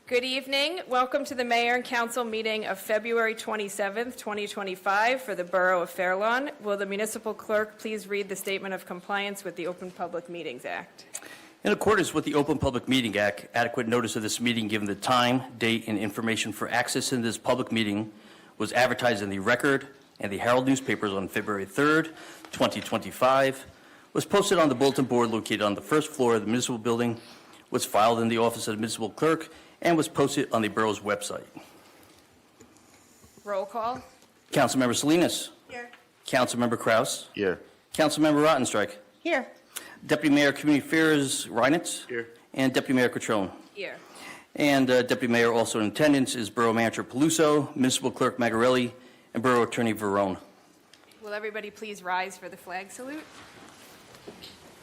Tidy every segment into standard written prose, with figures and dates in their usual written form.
Good evening. Welcome to the Mayor and Council meeting of February 27th, 2025 for the Borough of Fair Lawn. Will the municipal clerk please read the statement of compliance with the Open Public Meetings Act? In accordance with the Open Public Meeting Act, adequate notice of this meeting given the time, date, and information for access in this public meeting was advertised in the Record and the Herald newspapers on February 3rd, 2025, was posted on the bulletin board located on the first floor of the municipal building, was filed in the office of the municipal clerk, and was posted on the borough's website. Roll call. Councilmember Salinas. Here. Councilmember Kraus. Here. Councilmember Rottenstreich. Here. Deputy Mayor Community Affairs Reinitz. Here. And Deputy Mayor Catrone. Here. And Deputy Mayor also in attendance is Borough Manager Peluso, Municipal Clerk Magarelli, and Borough Attorney Verone. Will everybody please rise for the flag salute?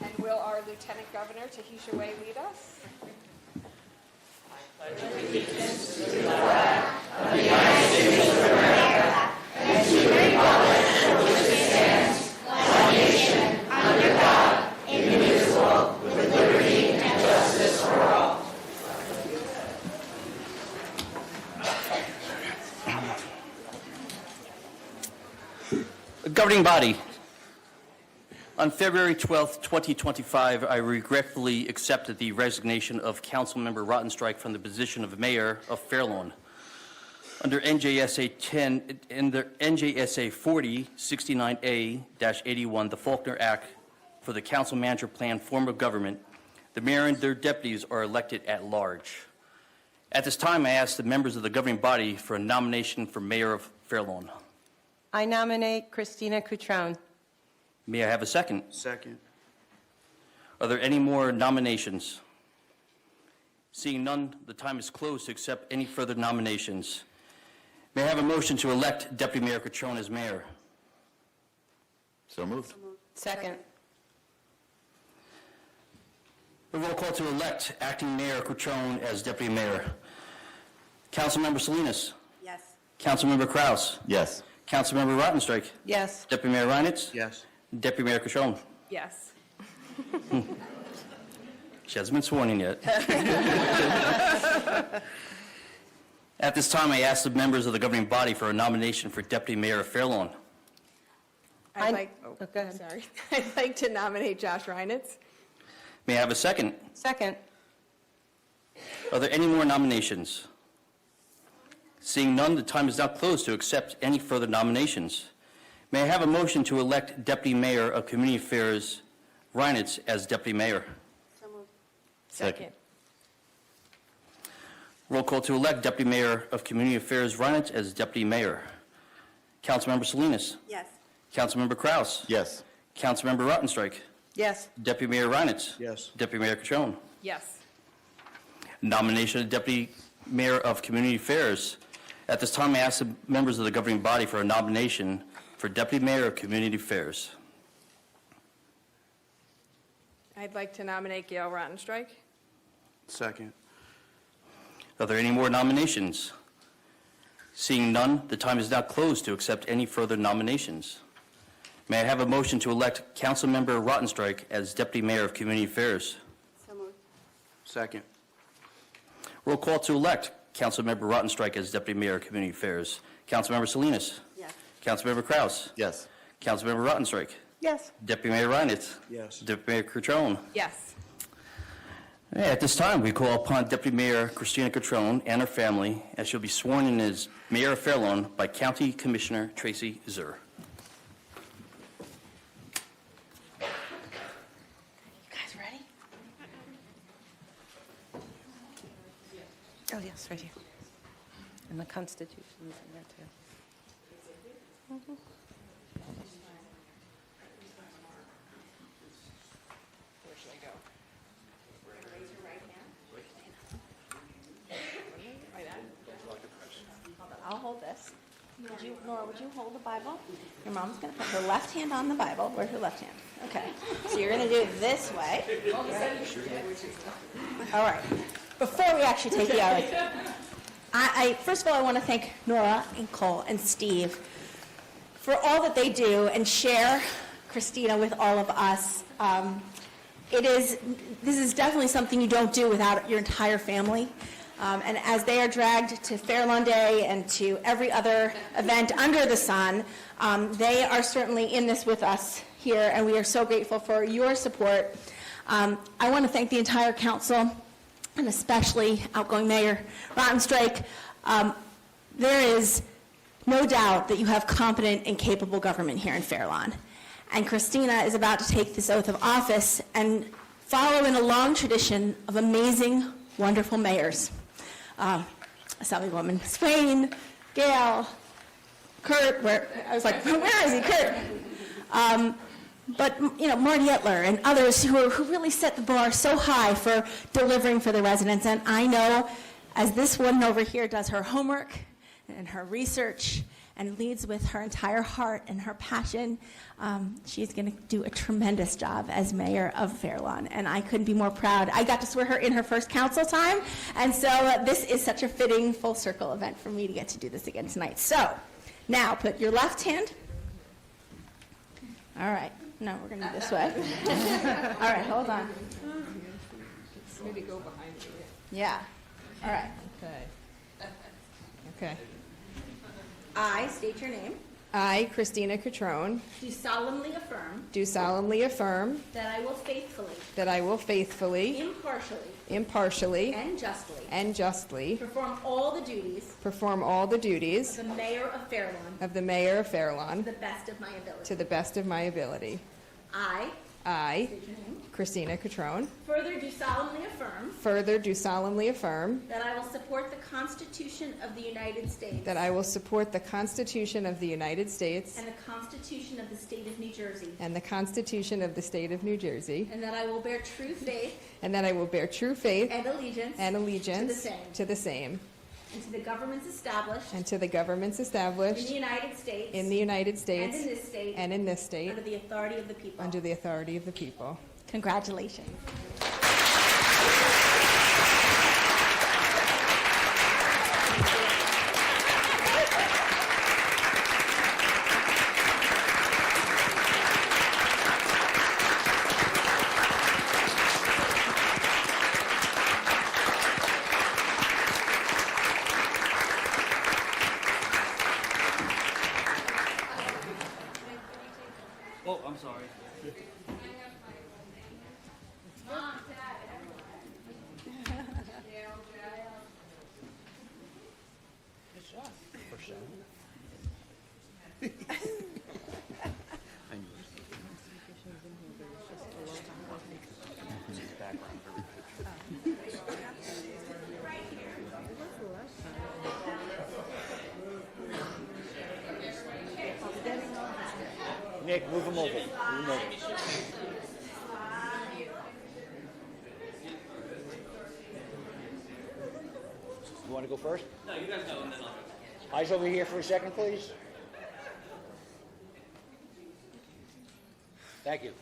And will our Lieutenant Governor Tahisha Way lead us? Allegiance to the flag of the United States of America and to the republic for which it stands, one nation, under God, indivisible, with liberty and justice for all. The governing body. On February 12th, 2025, I regretfully accepted the resignation of Councilmember Rottenstreich from the position of Mayor of Fair Lawn. Under NJSA 40-69A-81, the Faulkner Act for the Council Manager Plan form of government, the mayor and their deputies are elected at large. At this time, I ask the members of the governing body for a nomination for Mayor of Fair Lawn. I nominate Christina Cutrone. May I have a second? Second. Are there any more nominations? Seeing none, the time is closed to accept any further nominations. May I have a motion to elect Deputy Mayor Catrone as mayor? So moved. Second. A roll call to elect Acting Mayor Catrone as Deputy Mayor. Councilmember Salinas. Yes. Councilmember Kraus. Yes. Councilmember Rottenstreich. Yes. Deputy Mayor Reinitz. Yes. Deputy Mayor Catrone. Yes. She hasn't been sworn in yet. At this time, I ask the members of the governing body for a nomination for Deputy Mayor of Fair Lawn. I'd go ahead. Sorry. I'd like to nominate Josh Reinitz. May I have a second? Second. Are there any more nominations? Seeing none, the time is now closed to accept any further nominations. May I have a motion to elect Deputy Mayor of Community Affairs Reinitz as Deputy Mayor? So moved. Second. Roll call to elect Deputy Mayor of Community Affairs Reinitz as Deputy Mayor. Councilmember Salinas. Yes. Councilmember Kraus. Yes. Councilmember Rottenstreich. Yes. Deputy Mayor Reinitz. Yes. Deputy Mayor Catrone. Yes. Nomination of Deputy Mayor of Community Affairs. At this time, I ask the members of the governing body for a nomination for Deputy Mayor of Community Affairs. I'd like to nominate Gail Rottenstreich. Second. Are there any more nominations? Seeing none, the time is now closed to accept any further nominations. May I have a motion to elect Councilmember Rottenstreich as Deputy Mayor of Community Affairs? So moved. Second. Roll call to elect Councilmember Rottenstreich as Deputy Mayor of Community Affairs. Councilmember Salinas. Yes. Councilmember Kraus. Yes. Councilmember Rottenstreich. Yes. Deputy Mayor Reinitz. Yes. Deputy Mayor Catrone. Yes. At this time, we call upon Deputy Mayor Christina Catrone and her family as she'll be sworn in as Mayor of Fair Lawn by County Commissioner Tracy Zur. You guys ready? Oh, yes, right here. And the Constitution is in there, too. Mm-hmm. Where should I go? Raise your right hand. Right hand. I'll hold this. Nora, would you hold the Bible? Your mom's going to put her left hand on the Bible. Where's her left hand? Okay. So you're going to do it this way. All right. Before we actually take the oath, first of all, I want to thank Nora and Cole and Steve for all that they do and share Christina with all of us. This is definitely something you don't do without your entire family. And as they are dragged to Fairlawn Day and to every other event under the sun, they are certainly in this with us here, and we are so grateful for your support. I want to thank the entire council, and especially outgoing Mayor Rottenstreich. There is no doubt that you have competent and capable government here in Fairlawn. And Christina is about to take this oath of office and follow in a long tradition of amazing, wonderful mayors. Assemblywoman Swain, Gail, Kurt, I was like, where is he, Kurt? But, you know, Marty Etler and others who really set the bar so high for delivering for the residents. And I know, as this woman over here does her homework and her research and leads with her entire heart and her passion, she's going to do a tremendous job as mayor of Fairlawn. And I couldn't be more proud. I got to swear her in her first council time, and so this is such a fitting full circle event for me to get to do this again tonight. So now put your left hand. All right. No, we're going to do this way. All right, hold on. Maybe go behind you. Yeah. All right. Okay. Okay. I state your name. I, Christina Catrone, Do solemnly affirm do solemnly affirm that I will faithfully, that I will faithfully, impartially, impartially, and justly perform all the duties duties of the mayor of Fairlawn of the mayor of to Fairlawn the best of my ability. to the best of my ability. I, State your name. Christina Catrone, Further do solemnly affirm further do solemnly affirm that I will support the Constitution of the United States that I will support the Constitution of the United States and the Constitution of the State of New Jersey, and the Constitution of the State of New Jersey, and that I will bear true faith and that I will bear true faith and allegiance and allegiance to the same, to the same, and to the governments established and to the governments in established the United States in the United and States in this state and in this state under the authority of the people. under the authority of the people. Congratulations. Oh, I'm sorry. Nick, move him over. Move him over. You want to go first? No, you guys go and then I'll go. Eyes over here for a second, please. Thank you.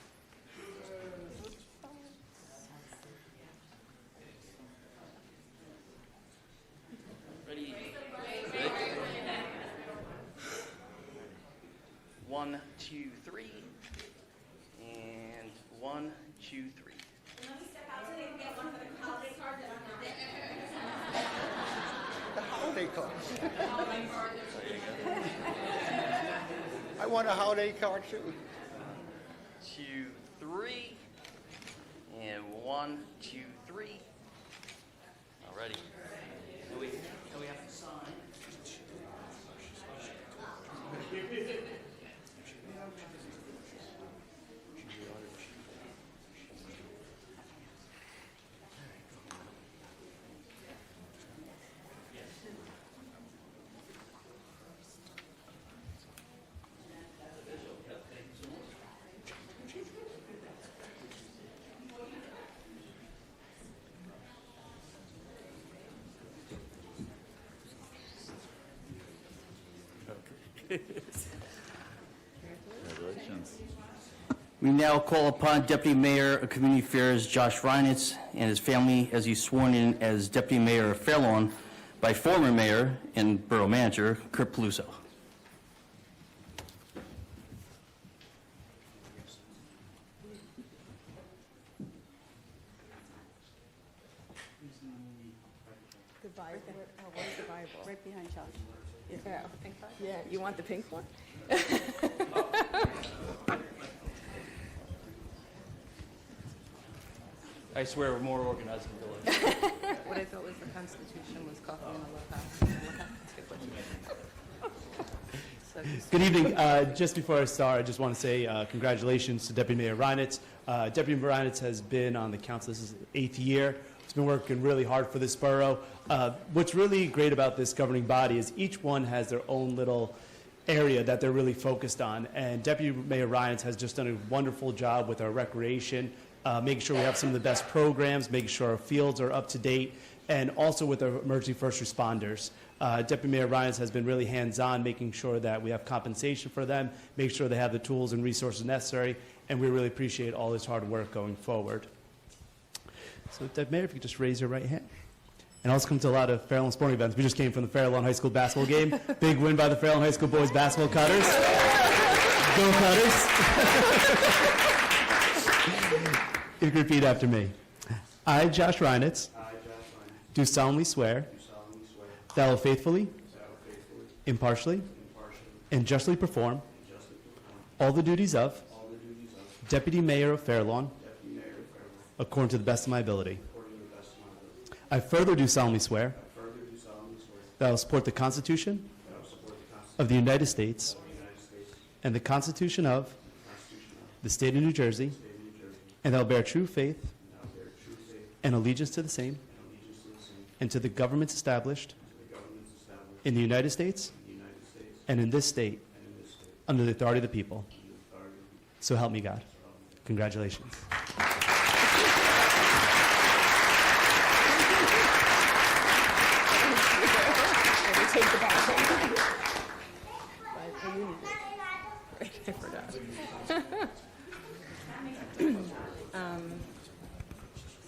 Ready? Good. 1, 2, 3. And 1, 2, 3. The holiday card. I want a holiday card too. 2, 3. And 1, 2, 3. Alrighty. Now we have to sign. Congratulations. We now call upon Deputy Mayor of Community Affairs Josh Reinitz and his family as he's sworn in as Deputy Mayor of Fairlawn by former Mayor and Borough Manager Kurt Peluso. The Where's the Bible? Right behind Josh. Yeah, you want the pink one? I swear we're more organized than village. What I thought was the Constitution was coffee in a low house. Good evening. Just before I start, I just want to say congratulations to Deputy Mayor Reinitz. Deputy Mayor Reinitz has been on the council. This is his 8th year. He's been working really hard for this borough. What's really great about this governing body is each one has their own little area that they're really focused on. And Deputy Mayor Reinitz has just done a wonderful job with our recreation, making sure we have some of the best programs, making sure our fields are up to date, and also with our emergency first responders. Deputy Mayor Reinitz has been really hands-on, making sure that we have compensation for them, make sure they have the tools and resources necessary, and we really appreciate all his hard work going forward. So, Deputy Mayor, if you could just raise your right hand. And also come to a lot of Fairlawn sporting events. We just came from the Fairlawn High School basketball game. Big win by the Fairlawn High School boys basketball Cutters. Go Cutters. You can repeat after me. I, Josh Reinitz, do solemnly swear that I will faithfully, impartially, and justly perform all the duties of Deputy Mayor of Fairlawn according to the best of my ability. I further do solemnly swear that I will support the Constitution of the United States and the Constitution of the State of New Jersey, and that I will bear true faith and allegiance to the same and to the governments established in the United States and in this state under the authority of the people. So help me God. Congratulations. Take the Bible. I forgot.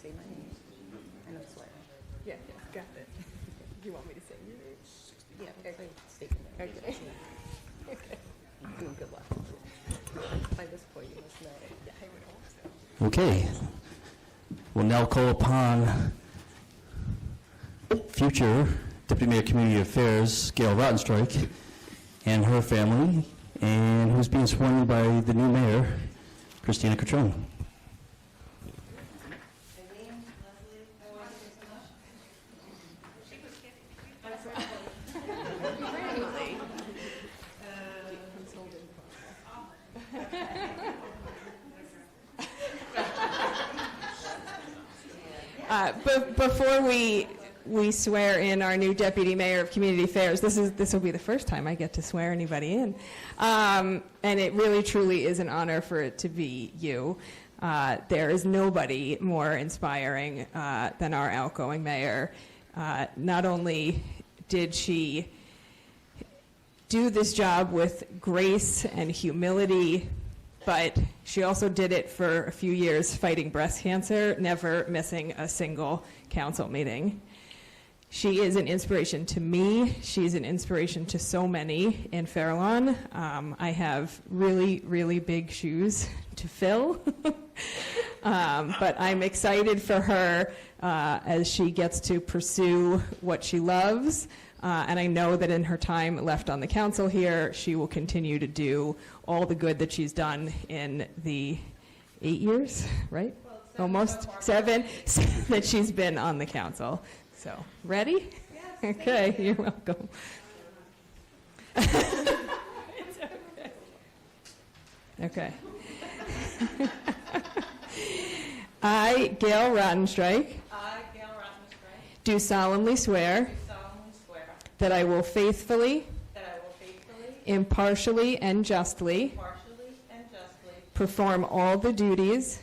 Say my name. And I swear. Yeah, got it. You want me to say your name? Yeah, okay. State your name. Okay. Good luck. By this point, you must know. Yeah, I would hope so. Okay. We'll now call upon future Deputy Mayor Community Affairs, Gail Rottenstreich, and her family, and who's being sworn in by the new mayor, Christina Catrone. Before we swear in our new Deputy Mayor of Community Affairs, this will be the first time I get to swear anybody in. And it really, truly is an honor for it to be you. There is nobody more inspiring than our outgoing mayor. Not only did she do this job with grace and humility, but she also did it for a few years fighting breast cancer, never missing a single council meeting. She is an inspiration to me. She's an inspiration to so many in Fairlawn. I have really, really big shoes to fill. But I'm excited for her as she gets to pursue what she loves. And I know that in her time left on the council here, she will continue to do all the good that she's done in the 8 years, right? Well, almost seven that she's been on the council. So, ready? Yes. Okay, you're welcome. It's okay. I, Gail Rottenstreich, do solemnly swear that I will faithfully, impartially, and justly perform all the duties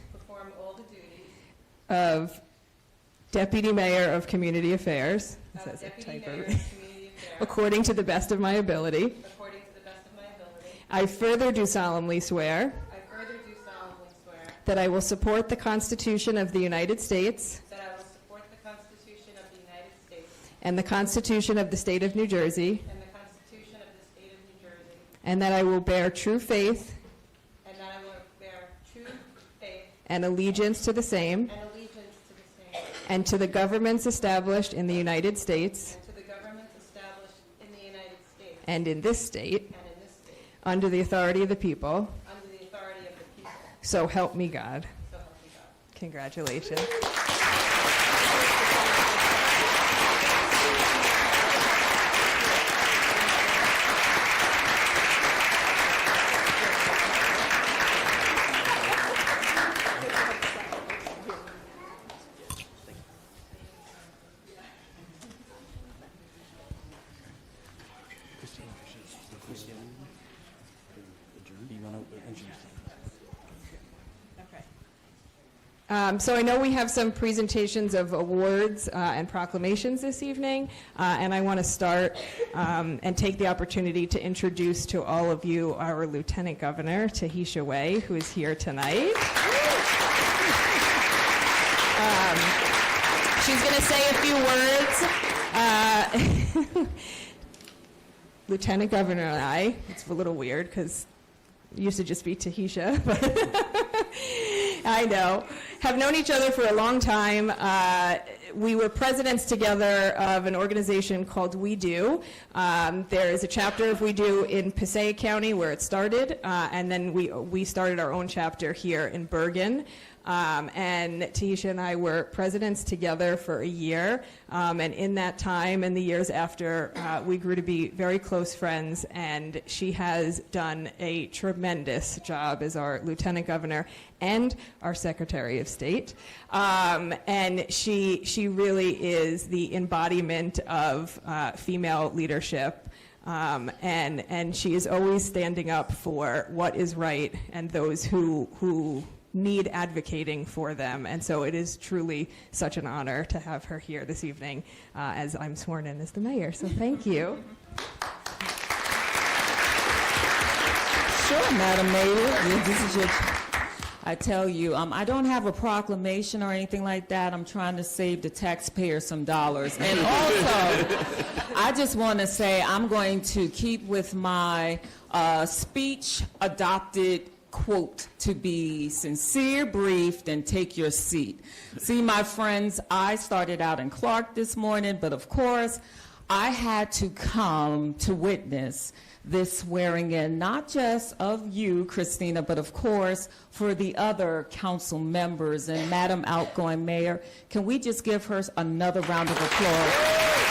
of Deputy Mayor of Community Affairs, says a typo, according to the best of my ability. I further do solemnly swear that I will support the Constitution of the United States and the Constitution of the State of New Jersey, and that I will bear true faith and allegiance to the same and to the governments established in the United States and to the governments established in the United States and in this state, and in this state, under the authority of the people, under the authority of the people, so help me God. so help me God. Congratulations. So I know we have some presentations of awards and proclamations this evening, and I want to start and take the opportunity to introduce to all of you our Lieutenant Governor, Tahisha Way, who is here tonight. She's going to say a few words. Lieutenant Governor and I, it's a little weird because it used to just be Tahisha, but I know, have known each other for a long time. We were presidents together of an organization called We Do. There is a chapter of We Do in Passaic County where it started, and then we started our own chapter here in Bergen. And Tahisha and I were presidents together for a year, and in that time and the years after, we grew to be very close friends, and she has done a tremendous job as our Lieutenant Governor and our Secretary of State. And she really is the embodiment of female leadership. And she is always standing up for what is right and those who need advocating for them. And so it is truly such an honor to have her here this evening as I'm sworn in as the mayor. So thank you. Sure, Madam Mayor. This is your. I tell you, I don't have a proclamation or anything like that. I'm trying to save the taxpayer some dollars. And also, I just want to say I'm going to keep with my speech adopted quote to be sincere, brief, and take your seat. See, my friends, I started out in Clark this morning, but of course, I had to come to witness this swearing in, not just of you, Christina, but of course, for the other council members. And Madam Outgoing Mayor, can we just give her another round of applause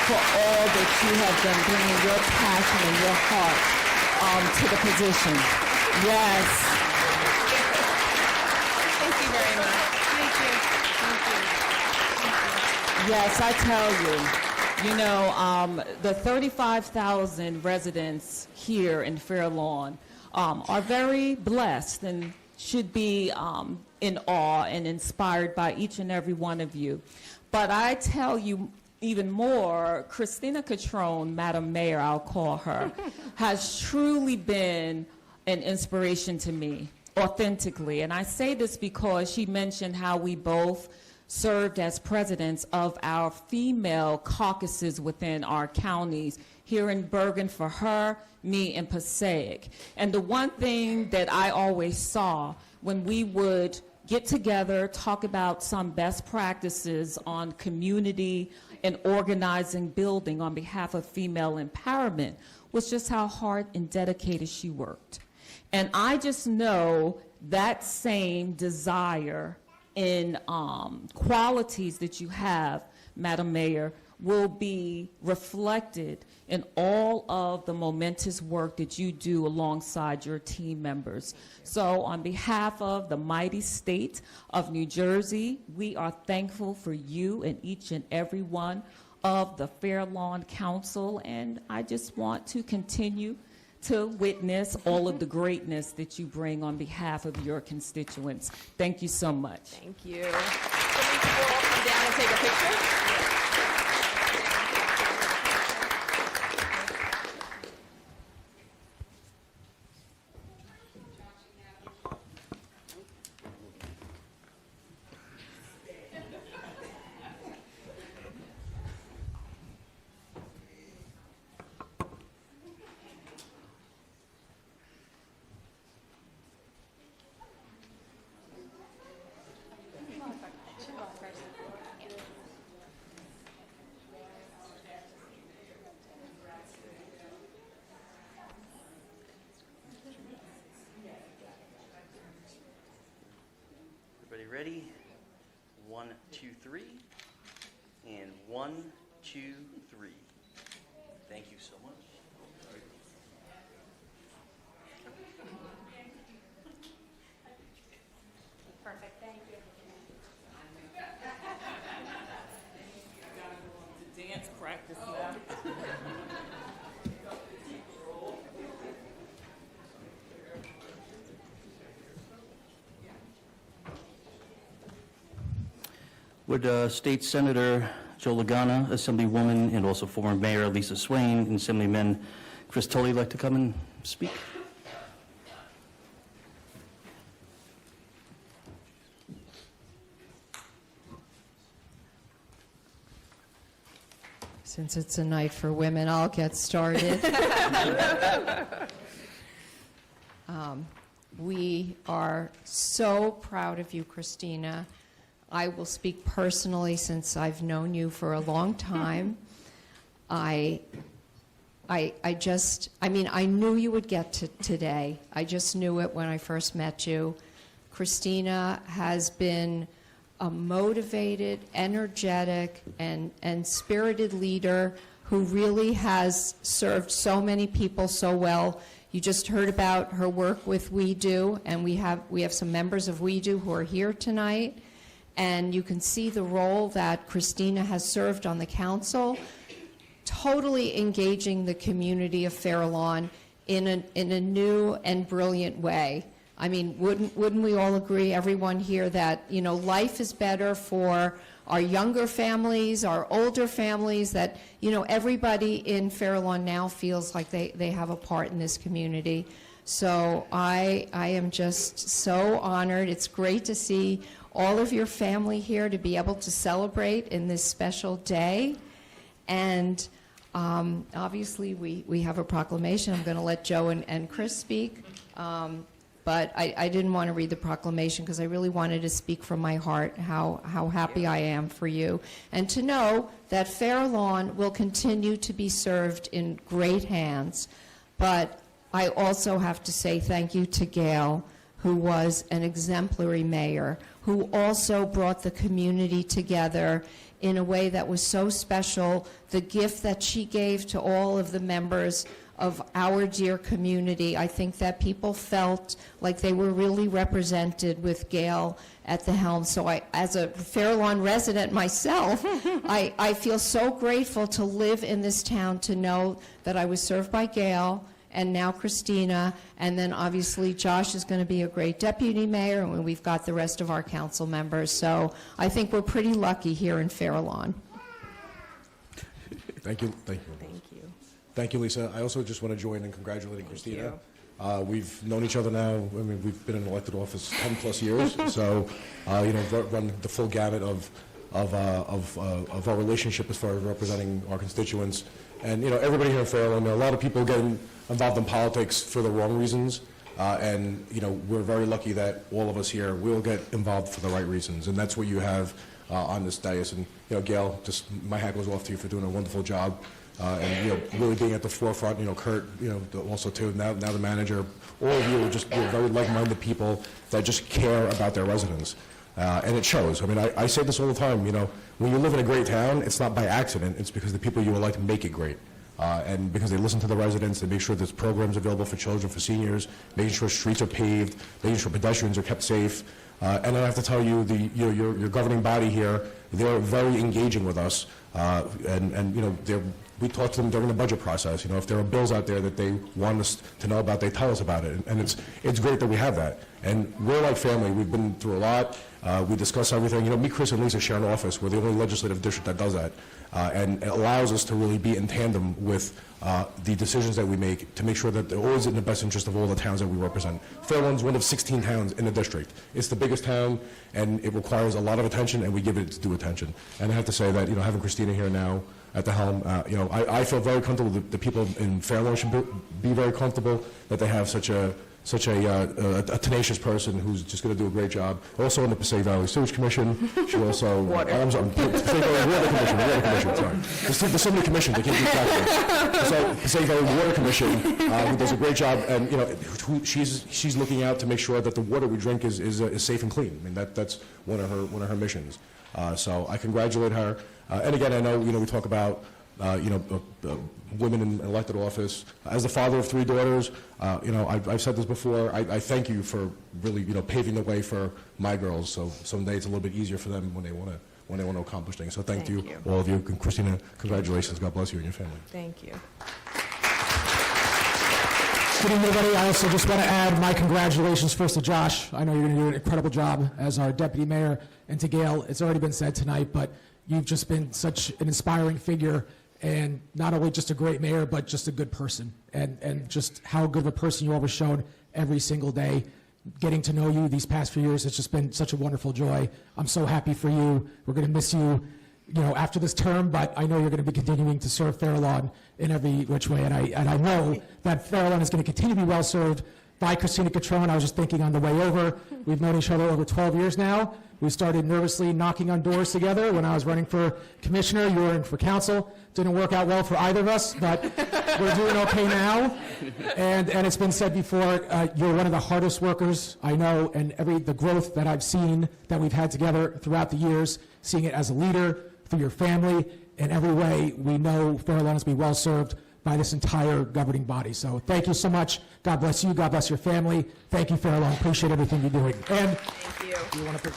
for all that you have done, bringing your passion and your heart to the position. Yes. Yes, I tell you, the 35,000 residents here in Fair Lawn are very blessed and should be in awe and inspired by each and every one of you. But I tell you even more, Christina Catrone, Madam Mayor, I'll call her, has truly been an inspiration to me, authentically. And I say this because she mentioned how we both served as presidents of our female caucuses within our counties, here in Bergen for her, me in Passaic. And the one thing that I always saw when we would get together, talk about some best practices on community and organizing, building on behalf of female empowerment, was just how hard and dedicated she worked. And I just know that same desire in qualities that you have, Madam Mayor, will be reflected in all of the momentous work that you do alongside your team members. So on behalf of the mighty state of New Jersey, we are thankful for you and each and every one of the Fair Lawn Council, and I just want to continue to witness all of the greatness that you bring on behalf of your constituents. Thank you so much. Thank you. Can we all come down and take a picture? ready? 1, 2, 3. And 1, 2, 3. Thank you so much. Perfect, thank you. Dance practice now. Would State Senator Joe Lagana, Assemblywoman, and also former Mayor Lisa Swain, and Assemblyman Chris Tully like to come and speak? Since it's a night for women, I'll get started. We are so proud of you, Christina. I will speak personally since I've known you for a long time. I knew you would get to today. I just knew it when I first met you. Christina has been a motivated, energetic, and spirited leader who really has served so many people so well. You just heard about her work with We Do, and we have some members of We Do who are here tonight. And you can see the role that Christina has served on the council, totally engaging the community of Fair Lawn in a new and brilliant way. I mean, wouldn't we all agree, everyone here, that, you know, life is better for our younger families, our older families, that, you know, everybody in Fair Lawn now feels like they have a part in this community. So I am just so honored. It's great to see all of your family here, to be able to celebrate in this special day. And obviously we have a proclamation. I'm going to let Joe and Chris speak. But I didn't want to read the proclamation because I really wanted to speak from my heart how happy I am for you. And to know that Fair Lawn will continue to be served in great hands. But I also have to say thank you to Gail, who was an exemplary mayor, who also brought the community together in a way that was so special. The gift that she gave to all of the members of our dear community, I think that people felt like they were really represented with Gail at the helm. So I, as a Fair Lawn resident myself, I feel so grateful to live in this town, to know that I was served by Gail, and now Christina, and then obviously Josh is going to be a great deputy mayor, and we've got the rest of our council members. So I think we're pretty lucky here in Fair Lawn. Thank you. Thank you. Thank you. Thank you, Lisa. I also just want to join in congratulating Christina. We've known each other now. I mean, we've been in elected office 10+ years, so you know, run the full gamut of our relationship as far as representing our constituents. And you know, everybody here in Fair Lawn, a lot of people get involved in politics for the wrong reasons. And you know, we're very lucky that all of us here will get involved for the right reasons, and that's what you have on this dais. And you know, Gail, just my hat goes off to you for doing a wonderful job. And you know, really being at the forefront. You know, Kurt, you know, also too. Now the manager. All of you are just very like-minded people that just care about their residents, and it shows. I mean, I say this all the time. You know, when you live in a great town, it's not by accident. It's because the people you elect make it great, and because they listen to the residents. They make sure there's programs available for children, for seniors, making sure streets are paved, making sure pedestrians are kept safe. And I have to tell you, your governing body here, they're very engaging with us, and you know, we talk to them during the budget process. You know, if there are bills out there that they want us to know about, they tell us about it, and it's great that we have that. And we're like family. We've been through a lot. We discuss everything. You know, me, Chris, and Lisa share an office. We're the only legislative district that does that, and it allows us to really be in tandem with the decisions that we make to make sure that they're always in the best interest of all the towns that we represent. Fair Lawn's one of 16 towns in the district. It's the biggest town, and it requires a lot of attention, and we give it its due attention. And I have to say that, you know, having Christina here now at the helm, you know, I feel very comfortable. The people in Fair Lawn should be very comfortable that they have such a such a tenacious person who's just going to do a great job. Also on the Passaic Valley Sewage Commission. She also... I'm sorry, Passaic Valley Water Commission, sorry. There's so many commissions, I can't keep track of it. So Passaic Valley Water Commission, who does a great job, and, you know, she's looking out to make sure that the water we drink is safe and clean. I mean, that's one of her missions. So I congratulate her. And again, I know, you know, we talk about, women in elected office. As the father of 3 daughters, you know, I've said this before, I thank you for really, you know, paving the way for my girls, so someday it's a little bit easier for them when they want to accomplish things. So thank you, all of you. Christina, congratulations. God bless you and your family. Thank you. Good evening, everybody. I also just want to add my congratulations first to Josh. I know you're going to do an incredible job as our deputy mayor, and to Gail. It's already been said tonight, but you've just been such an inspiring figure, and not only just a great mayor, but just a good person, and just how good of a person you always shown every single day. Getting to know you these past few years, it's just been such a wonderful joy. I'm so happy for you. We're going to miss you, you know, after this term, but I know you're going to be continuing to serve Fair Lawn in every which way, and I know that Fair Lawn is going to continue to be well served by Christina Catrone. I was just thinking on the way over, we've known each other over 12 years now. We started nervously knocking on doors together when I was running for commissioner. You were in for council. Didn't work out well for either of us, but we're doing okay now. And it's been said before, you're one of the hardest workers I know, and the growth that I've seen that we've had together throughout the years, seeing it as a leader, through your family, in every way, we know Fair Lawn is to be well served by this entire governing body. So thank you so much. God bless you. God bless your family. Thank you, Fair Lawn. Appreciate everything you're doing. And Thank you.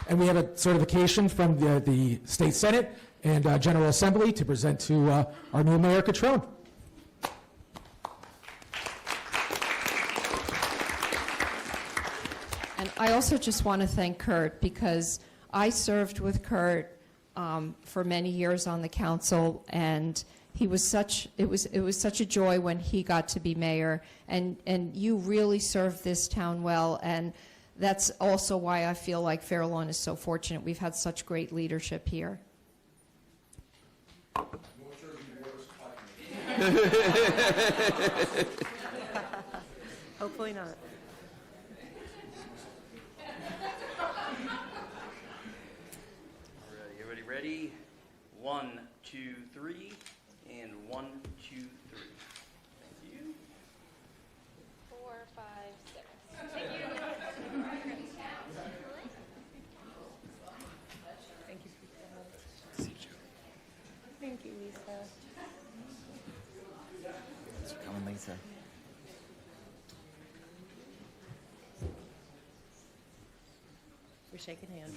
And we have a certification from the State Senate and General Assembly to present to our new Mayor Catrone. And I also just want to thank Kurt, because I served with Kurt for many years on the council, and it was such a joy when he got to be mayor, and you really served this town well, and that's also why I feel like Fair Lawn is so fortunate. We've had such great leadership here. Hopefully not. Everybody ready? 1, 2, 3, and 1, 2, 3. Thank you. 4, 5, 6. Thank you. Thank you, Lisa. Thanks for coming, Lisa. We're shaking hands.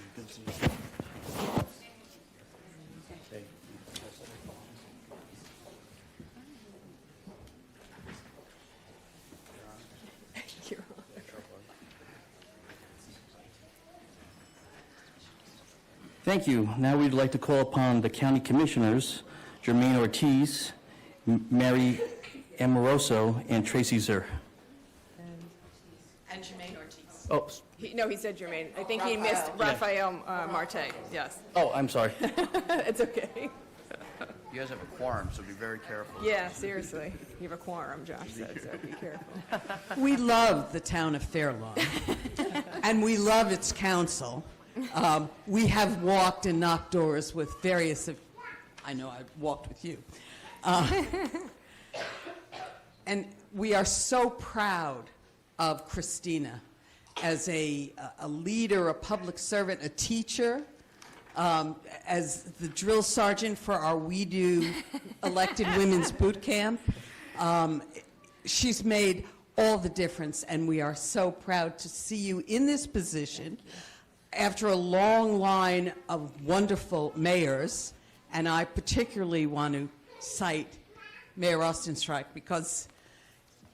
Thank you. Now we'd like to call upon the county commissioners, Jermaine Ortiz, Mary Amoroso, and Tracy Zer. And Jermaine Ortiz. Oh, He said Jermaine. I think he missed Raphael Marte. Yes. oh, I'm sorry. It's okay. You guys have a quorum, so be very careful. Yeah, seriously. You have a quorum, Josh said, so be careful. We love the town of Fair Lawn, and we love its council. We have walked and knocked doors with various I know I've walked with you. And we are so proud of Christina as a leader, a public servant, a teacher, as the drill sergeant for our We Do elected women's boot camp. She's made all the difference, and we are so proud to see you in this position after a long line of wonderful mayors. And I particularly want to cite Mayor Ostenstreich, because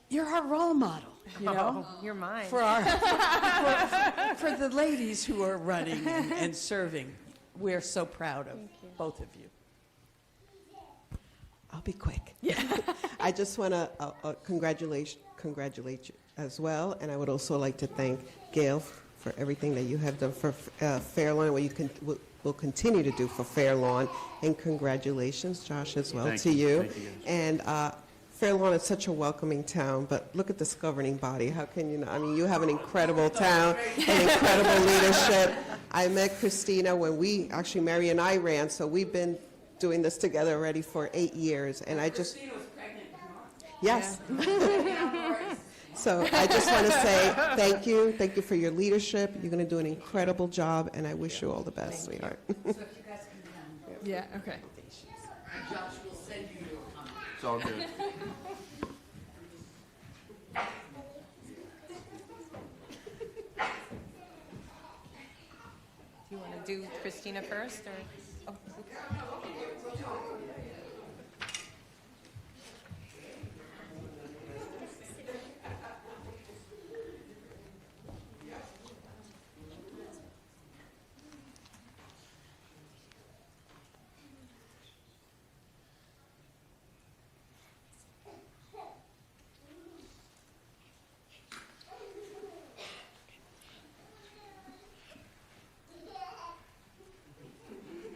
you're our role model, you know? Oh, you're mine. For the ladies who are running and serving. We're so proud of both of you. I'll be quick. Yeah. I just want to congratulate you as well, and I would also like to thank Gail for everything that you have done for Fair Lawn, what you will continue to do for Fair Lawn, and congratulations, Josh, as well to you. Thank you. And Fair Lawn is such a welcoming town, but look at this governing body. How can you not? I mean, you have an incredible town, an incredible leadership. I met Christina when Mary and I ran, so we've been doing this together already for 8 years. And I just... Christina was pregnant. Yes. Yeah. So I just want to say thank you. Thank you for your leadership. You're going to do an incredible job, and I wish you all the best, sweetheart. So if you guys can come down. Yeah, okay. And Josh will send you your comments. It's all good. Do you want to do Christina first, or? Oh.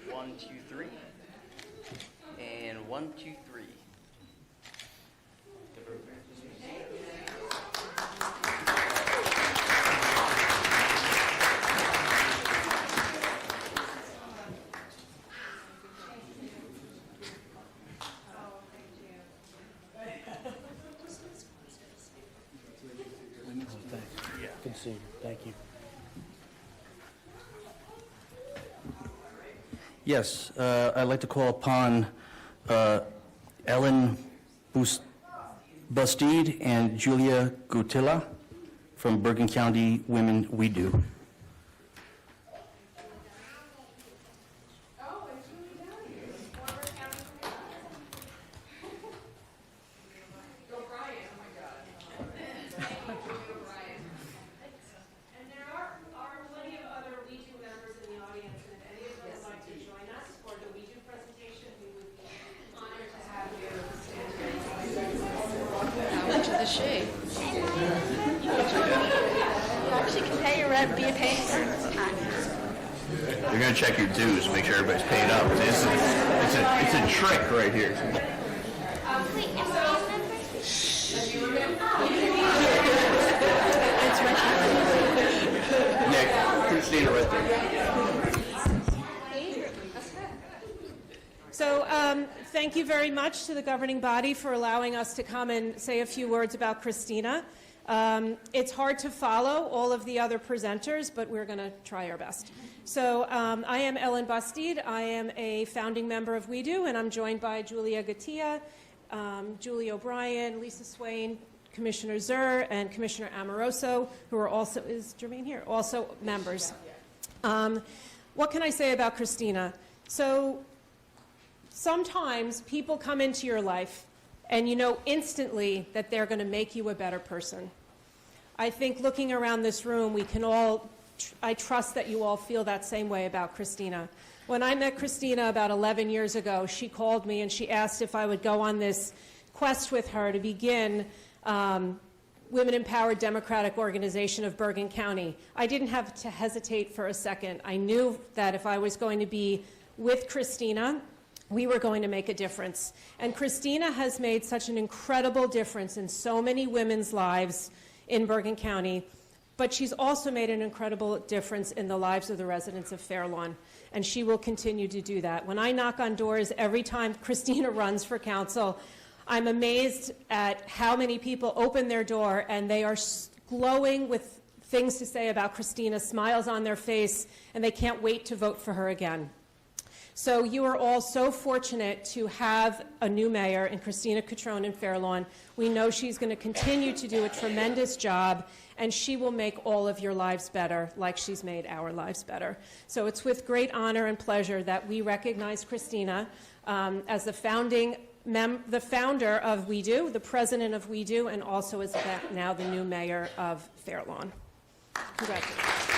One, two, three. And 1, 2, 3. Good to see you. Thank you. Yes, I'd like to call upon Ellen Bustede and Julia Gutilla from Bergen County Women We Do. You're going to check your dues, make sure everybody's paid up. It's a trick right here. Wait, am I a member? Nick, Christina right there. So thank you very much to the governing body for allowing us to come and say a few words about Christina. It's hard to follow all of the other presenters, but we're going to try our best. So I am Ellen Bustede. I am a founding member of We Do, and I'm joined by Julia Gattia, Julie O'Brien, Lisa Swain, Commissioner Zur, and Commissioner Amoroso, who are also, is Jermaine here, also members. What can I say about Christina? So sometimes people come into your life and you know instantly that they're going to make you a better person. I think looking around this room, we can all, I trust that you all feel that same way about Christina. When I met Christina about 11 years ago, she called me and she asked if I would go on this quest with her to begin Women Empowered Democratic Organization of Bergen County. I didn't have to hesitate for a second. I knew that if I was going to be with Christina, we were going to make a difference. And Christina has made such an incredible difference in so many women's lives in Bergen County, but she's also made an incredible difference in the lives of the residents of Fair Lawn, and she will continue to do that. When I knock on doors every time Christina runs for council, I'm amazed at how many people open their door and they are glowing with things to say about Christina, smiles on their face, and they can't wait to vote for her again. So you are all so fortunate to have a new mayor in Christina Catrone in Fair Lawn. We know she's going to continue to do a tremendous job, and she will make all of your lives better like she's made our lives better. So it's with great honor and pleasure that we recognize Christina as the founder of We Do, the president of We Do, and also as now the new mayor of Fair Lawn. Congratulations.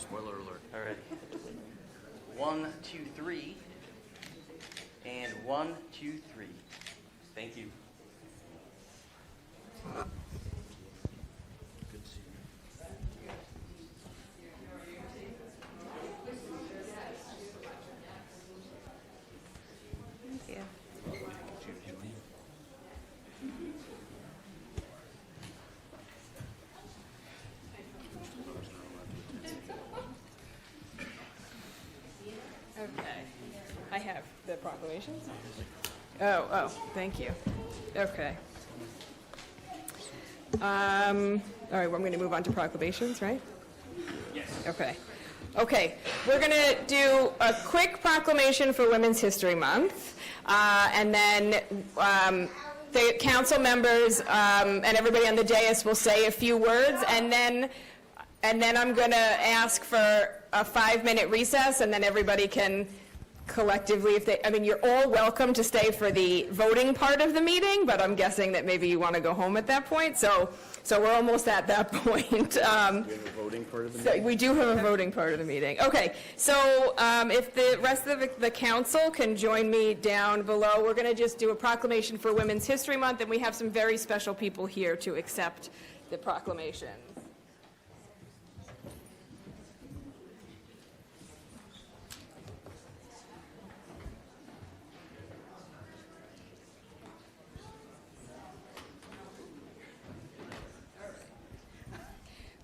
Spoiler alert. All right. 1, 2, 3. And 1, 2, 3. Thank you. Good to see you. Yeah. Okay. I have the proclamations. Oh, thank you. Okay. All right, well, I'm going to move on to proclamations, right? Yes. Okay. Okay, we're going to do a quick proclamation for Women's History Month, and then the council members and everybody on the dais will say a few words, and then I'm going to ask for a 5-minute recess, and then everybody can collectively, you're all welcome to stay for the voting part of the meeting, but I'm guessing that maybe you want to go home at that point, so we're almost at that point. We have a voting part of the meeting? So we do have a voting part of the meeting. Okay, so if the rest of the council can join me down below, we're going to just do a proclamation for Women's History Month, and we have some very special people here to accept the proclamation.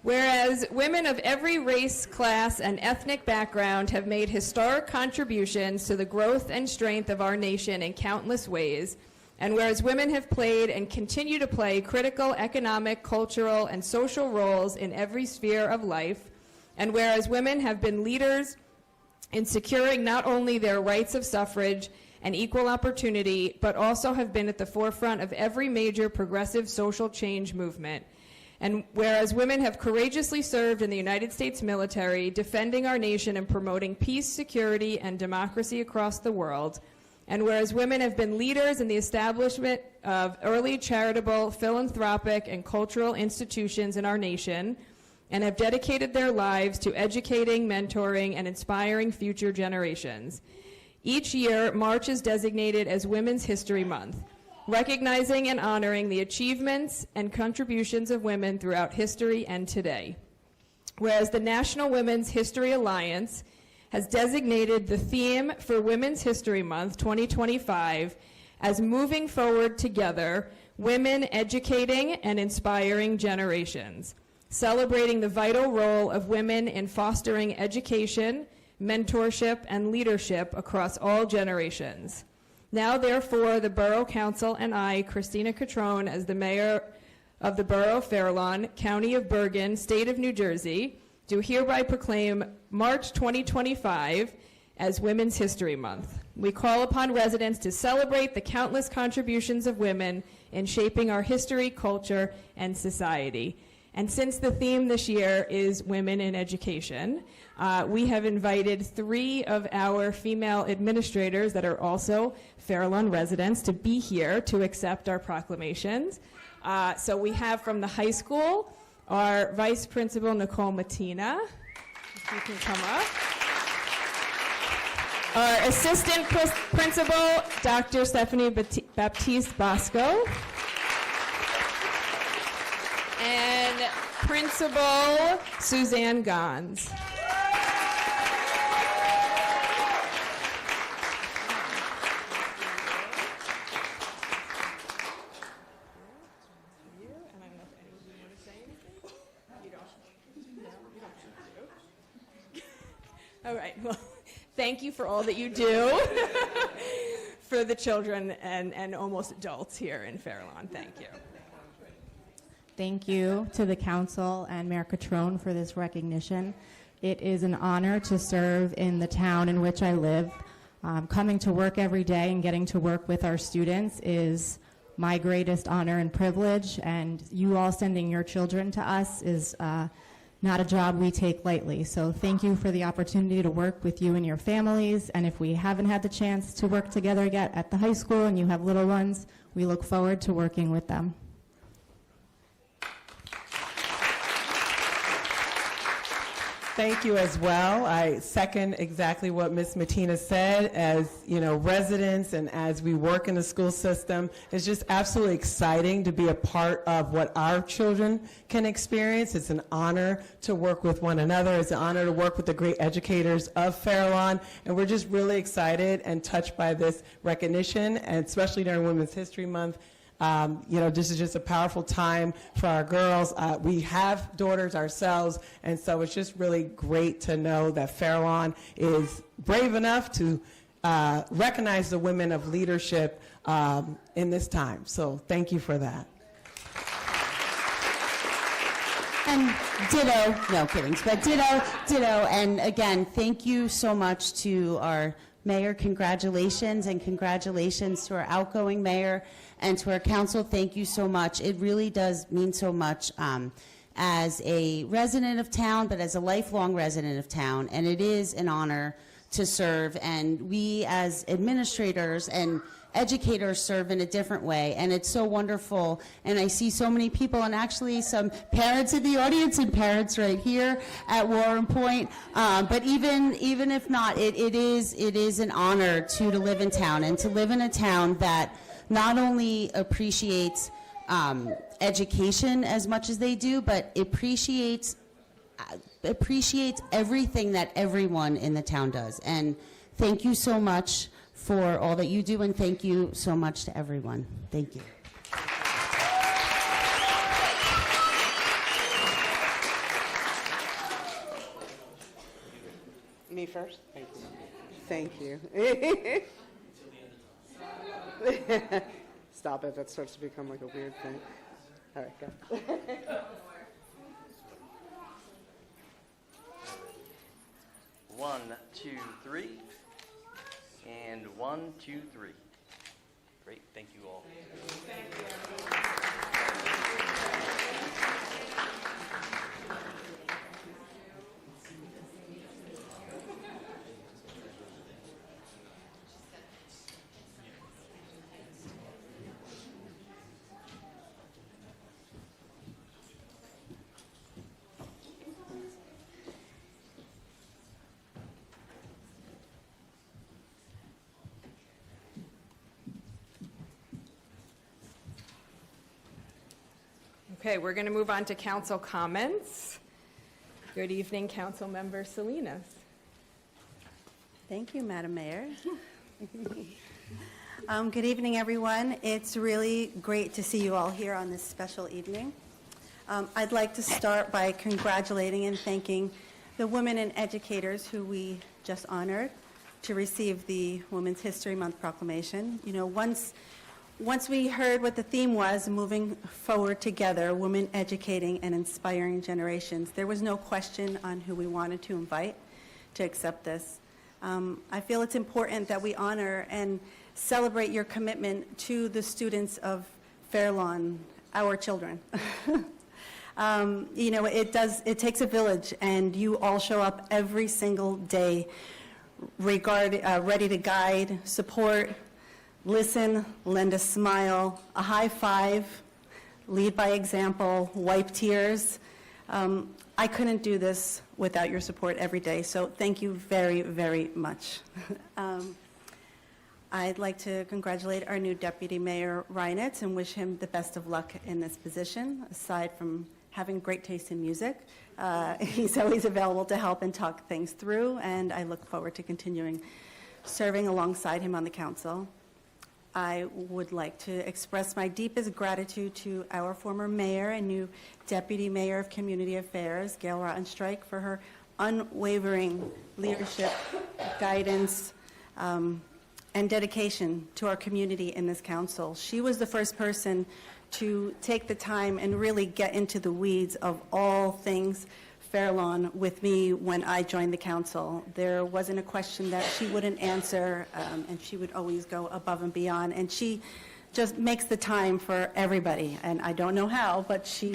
Whereas women of every race, class, and ethnic background have made historic contributions to the growth and strength of our nation in countless ways, and whereas women have played and continue to play critical economic, cultural, and social roles in every sphere of life, and whereas women have been leaders in securing not only their rights of suffrage and equal opportunity, but also have been at the forefront of every major progressive social change movement, and whereas women have courageously served in the United States military, defending our nation and promoting peace, security, and democracy across the world, and whereas women have been leaders in the establishment of early charitable, philanthropic, and cultural institutions in our nation, and have dedicated their lives to educating, mentoring, and inspiring future generations. Each year, March is designated as Women's History Month, recognizing and honoring the achievements and contributions of women throughout history and today. Whereas the National Women's History Alliance has designated the theme for Women's History Month 2025 as Moving Forward Together, Women Educating and Inspiring Generations, celebrating the vital role of women in fostering education, mentorship, and leadership across all generations. Now, therefore, the Borough Council and I, Christina Catrone, as the Mayor of the Borough of Fair Lawn, County of Bergen, State of New Jersey, do hereby proclaim March 2025 as Women's History Month. We call upon residents to celebrate the countless contributions of women in shaping our history, culture, and society. And since the theme this year is Women in Education, we have invited 3 of our female administrators that are also Fair Lawn residents to be here to accept our proclamations. So we have from the high school our Vice Principal, Nicole Matina. If you can come up. Our Assistant Principal, Dr. Stephanie Baptiste Bosco. And Principal Suzanne Gons. All right, well, thank you for all that you do for the children and almost adults here in Fair Lawn. Thank you. Thank you to the council and Mayor Catrone for this recognition. It is an honor to serve in the town in which I live. Coming to work every day and getting to work with our students is my greatest honor and privilege, and you all sending your children to us is not a job we take lightly. So thank you for the opportunity to work with you and your families, and if we haven't had the chance to work together yet at the high school and you have little ones, we look forward to working with them. Thank you as well. I second exactly what Ms. Martina said. As you know, residents and as we work in the school system, it's just absolutely exciting to be a part of what our children can experience. It's an honor to work with one another. It's an honor to work with the great educators of Fair Lawn, and we're just really excited and touched by this recognition, and especially during Women's History Month. This is just a powerful time for our girls. We have daughters ourselves, and so it's just really great to know that Fair Lawn is brave enough to recognize the women of leadership in this time. So thank you for that. And ditto, no kidding, but ditto, and again, thank you so much to our mayor. Congratulations, and congratulations to our outgoing mayor and to our council. Thank you so much. It really does mean so much as a resident of town, but as a lifelong resident of town, and it is an honor to serve, and we as administrators and educators serve in a different way, and it's so wonderful. And I see so many people, and actually some parents in the audience and parents right here at Warren Point. But even if not, it is an honor to live in town, and to live in a town that not only appreciates education as much as they do, but appreciates everything that everyone in the town does. And thank you so much for all that you do, and thank you so much to everyone. Thank you. Me first? Thank you. Thank you. Stop it. That starts to become like a weird thing. All right, go. 1, 2, 3. And 1, 2, 3. Great, thank you all. Okay, we're going to move on to council comments. Good evening, Council Member Salinas. Thank you, Madam Mayor. Good evening, everyone. It's really great to see you all here on this special evening. I'd like to start by congratulating and thanking the women and educators who we just honored to receive the Women's History Month proclamation. You know, once we heard what the theme was, moving forward together, women educating and inspiring generations, there was no question on who we wanted to invite to accept this. I feel it's important that we honor and celebrate your commitment to the students of Fair Lawn, our children. You know, it takes a village, and you all show up every single day, ready to guide, support, listen, lend a smile, a high five, lead by example, wipe tears. I couldn't do this without your support every day, so thank you very, very much. I'd like to congratulate our new Deputy Mayor Reinitz and wish him the best of luck in this position. Aside from having great taste in music, he's always available to help and talk things through, and I look forward to continuing serving alongside him on the council. I would like to express my deepest gratitude to our former mayor and new Deputy Mayor of Community Affairs, Gail Rottenstreich, for her unwavering leadership, guidance, and dedication to our community in this council. She was the first person to take the time and really get into the weeds of all things Fair Lawn with me when I joined the council. There wasn't a question that she wouldn't answer, and she would always go above and beyond. And she just makes the time for everybody. And I don't know how, but she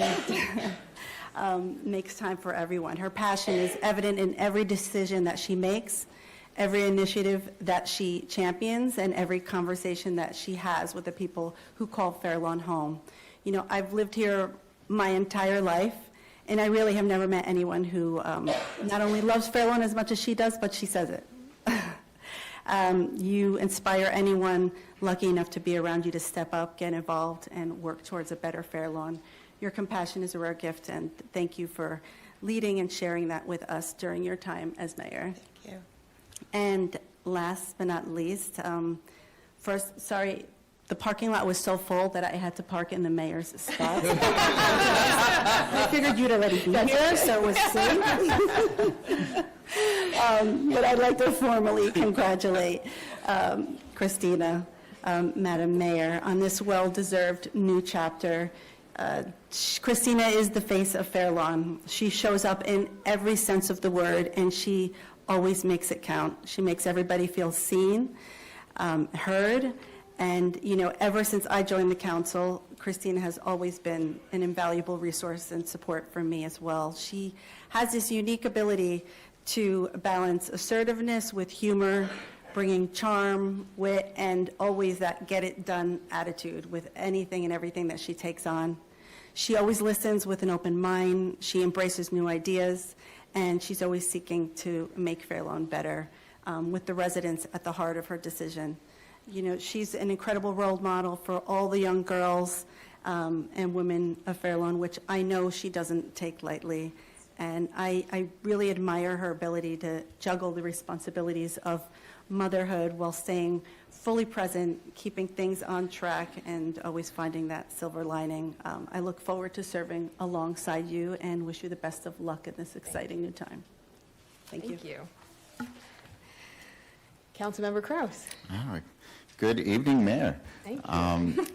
makes time for everyone. Her passion is evident in every decision that she makes, every initiative that she champions, and every conversation that she has with the people who call Fair Lawn home. You know, I've lived here my entire life, And I really have never met anyone who not only loves Fair Lawn as much as she does, but she says it. You inspire anyone lucky enough to be around you to step up, get involved, and work towards a better Fair Lawn. Your compassion is a rare gift, and thank you for leading and sharing that with us during your time as mayor. Thank you. And last but not least, first, sorry, the parking lot was so full that I had to park in the mayor's spot. I figured you'd already be here, so it was safe. But I'd like to formally congratulate Christina, Madam Mayor, on this well-deserved new chapter. Christina is the face of Fair Lawn. She shows up in every sense of the word, and she always makes it count. She makes everybody feel seen, heard, and, you know, ever since I joined the council, Christina has always been an invaluable resource and support for me as well. She has this unique ability to balance assertiveness with humor, bringing charm, wit, and always that get-it-done attitude with anything and everything that she takes on. She always listens with an open mind, she embraces new ideas, and she's always seeking to make Fair Lawn better, with the residents at the heart of her decision. You know, she's an incredible role model for all the young girls and women of Fair Lawn, which I know she doesn't take lightly. And I really admire her ability to juggle the responsibilities of motherhood while staying fully present, keeping things on track, and always finding that silver lining. I look forward to serving alongside you and wish you the best of luck in this exciting new time. Thank you. Thank you. Councilmember Kraus. All right. Good evening, Mayor. Thank you.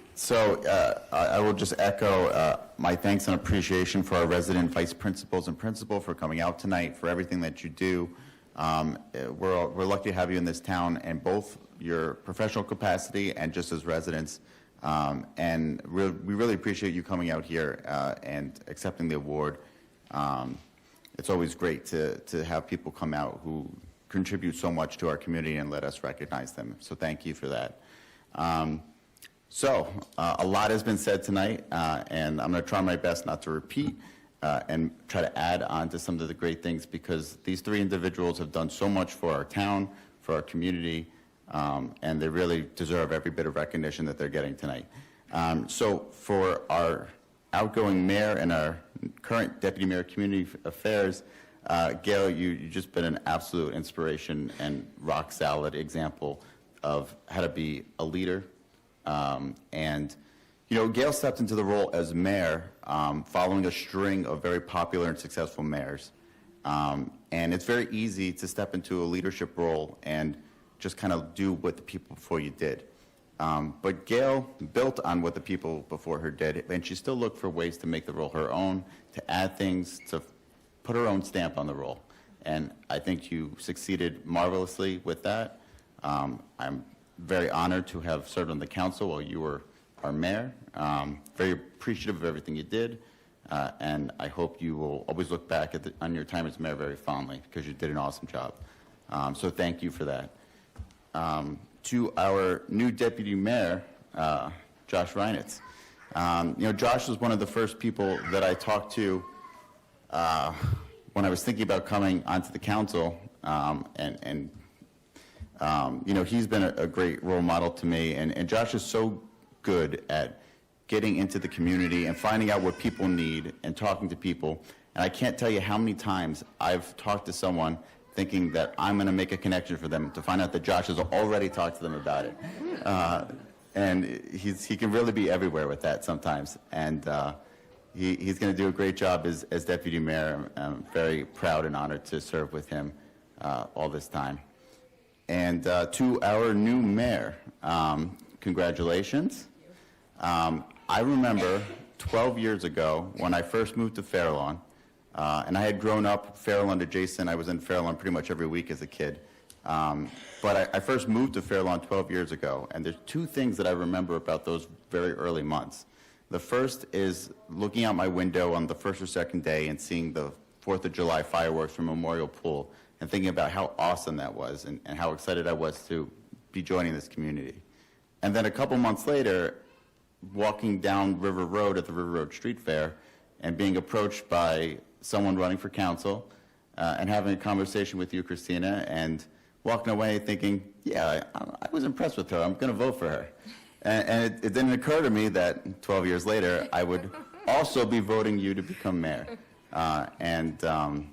I will just echo my thanks and appreciation for our resident vice principals and principal for coming out tonight, for everything that you do. We're lucky to have you in this town, and both your professional capacity and just as residents. And we really appreciate you coming out here and accepting the award. It's always great to have people come out who contribute so much to our community and let us recognize them. So thank you for that. A lot has been said tonight, and I'm going to try my best not to repeat and try to add on to some of the great things, because these three individuals have done so much for our town, for our community, and they really deserve every bit of recognition that they're getting tonight. So for our outgoing mayor and our current deputy mayor of community affairs, Gail, you've just been an absolute inspiration and rock solid example of how to be a leader. And, you know, Gail stepped into the role as mayor following a string of very popular and successful mayors. And it's very easy to step into a leadership role and just kind of do what the people before you did. But Gail built on what the people before her did, and she still looked for ways to make the role her own, to add things, to put her own stamp on the role. And I think you succeeded marvelously with that. I'm very honored to have served on the council while you were our mayor. Very appreciative of everything you did. And I hope you will always look back on your time as mayor very fondly, because you did an awesome job. So thank you for that. To our new deputy mayor, Josh Reinitz. You know, Josh was one of the first people that I talked to when I was thinking about coming onto the council, you know, he's been a great role model to me, and Josh is so good at getting into the community and finding out what people need and talking to people. And I can't tell you how many times I've talked to someone thinking that I'm going to make a connection for them, to find out that Josh has already talked to them about it. And he can really be everywhere with that sometimes. And he's going to do a great job as deputy mayor. I'm very proud and honored to serve with him all this time. And to our new mayor, congratulations. I remember 12 years ago when I first moved to Fair Lawn, and I had grown up Fair Lawn adjacent. I was in Fair Lawn pretty much every week as a kid. But I first moved to Fair Lawn 12 years ago, and there's two things that I remember about those very early months. The first is looking out my window on the first or second day and seeing the 4th of July fireworks from Memorial Pool and thinking about how awesome that was and how excited I was to be joining this community. And then a couple months later, walking down River Road at the River Road Street Fair and being approached by someone running for council and having a conversation with you, Christina, and walking away thinking, yeah, I was impressed with her. I'm going to vote for her. And it didn't occur to me that 12 years later, I would also be voting you to become mayor. I'm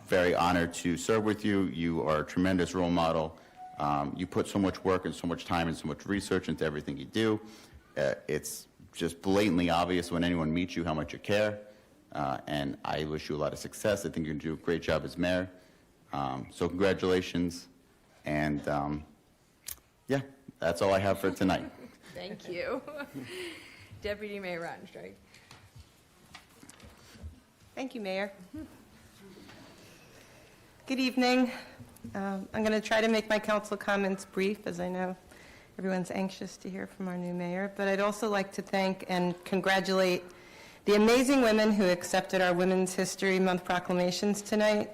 very honored to serve with you. You are a tremendous role model. You put so much work and so much time and so much research into everything you do. It's just blatantly obvious when anyone meets you how much you care. And I wish you a lot of success. I think you're going to do a great job as mayor. So congratulations. And yeah, that's all I have for tonight. Thank you. Deputy Mayor Rottenstreich. Thank you, Mayor. Good evening. I'm going to try to make my council comments brief, as I know everyone's anxious to hear from our new mayor. But I'd also like to thank and congratulate the amazing women who accepted our Women's History Month proclamations tonight.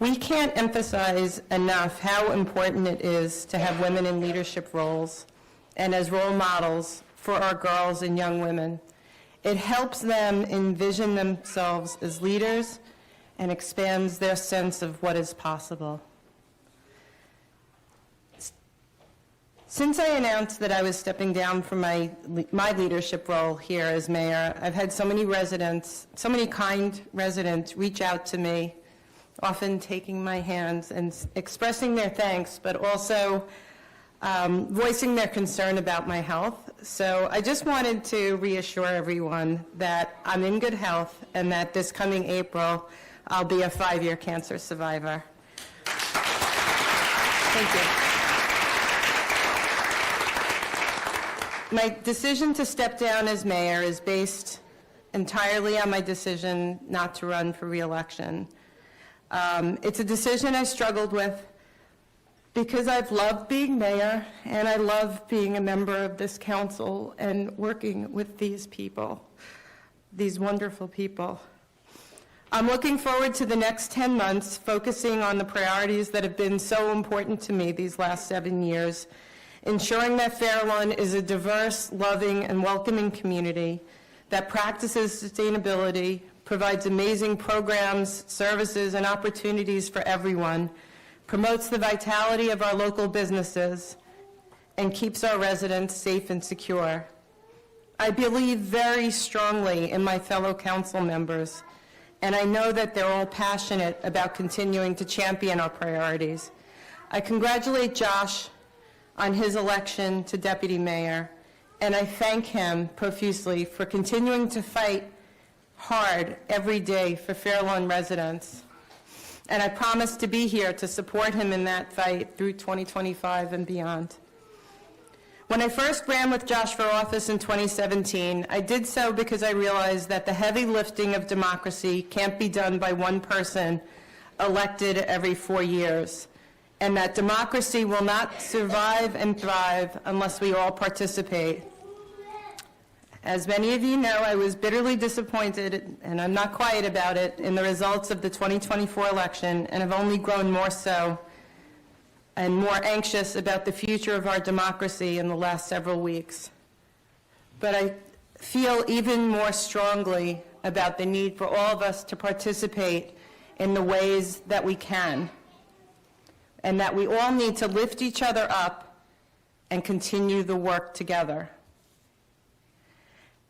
We can't emphasize enough how important it is to have women in leadership roles and as role models for our girls and young women. It helps them envision themselves as leaders and expands their sense of what is possible. Since I announced that I was stepping down from my leadership role here as mayor, I've had so many kind residents reach out to me, often taking my hands and expressing their thanks, but also voicing their concern about my health. So I just wanted to reassure everyone that I'm in good health and that this coming April, I'll be a 5-year cancer survivor. Thank you. My decision to step down as mayor is based entirely on my decision not to run for re-election. It's a decision I struggled with because I've loved being mayor and I love being a member of this council and working with these people, these wonderful people. I'm looking forward to the next 10 months focusing on the priorities that have been so important to me these last 7 years, ensuring that Fair Lawn is a diverse, loving, and welcoming community that practices sustainability, provides amazing programs, services, and opportunities for everyone, promotes the vitality of our local businesses, and keeps our residents safe and secure. I believe very strongly in my fellow council members, and I know that they're all passionate about continuing to champion our priorities. I congratulate Josh on his election to deputy mayor, and I thank him profusely for continuing to fight hard every day for Fair Lawn residents. And I promise to be here to support him in that fight through 2025 and beyond. When I first ran with Josh for office in 2017, I did so because I realized that the heavy lifting of democracy can't be done by one person elected every 4 years, and that democracy will not survive and thrive unless we all participate. As many of you know, I was bitterly disappointed, and I'm not quiet about it, in the results of the 2024 election, and have only grown more so and more anxious about the future of our democracy in the last several weeks. But I feel even more strongly about the need for all of us to participate in the ways that we can, and that we all need to lift each other up and continue the work together.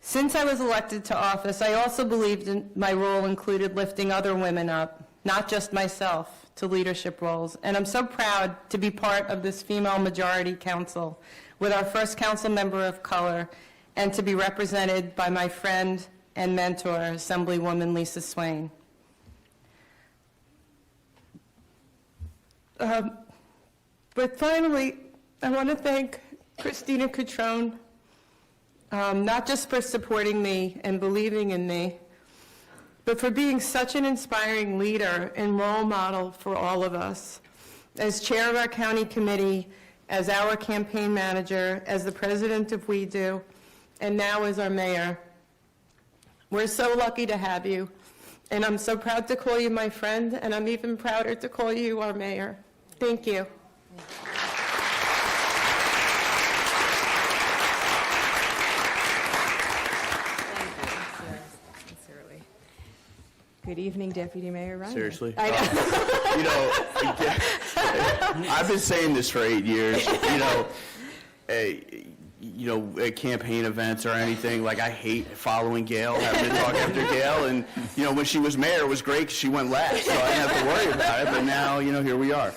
Since I was elected to office, I also believed my role included lifting other women up, not just myself, to leadership roles. And I'm so proud to be part of this female majority council with our first council member of color and to be represented by my friend and mentor, Assemblywoman Lisa Swain. But finally, I want to thank Christina Catrone, not just for supporting me and believing in me, but for being such an inspiring leader and role model for all of us. As chair of our county committee, as our campaign manager, as the president of We Do, and now as our mayor. We're so lucky to have you, and I'm so proud to call you my friend, and I'm even prouder to call you our mayor. Thank you. Good evening, Deputy Mayor Ryan. Seriously? I know. I've been saying this for 8 years. At campaign events or anything, like I hate following Gail, having to talk after Gail. And when she was mayor, it was great because she went last, so I didn't have to worry about it. But now, here we are.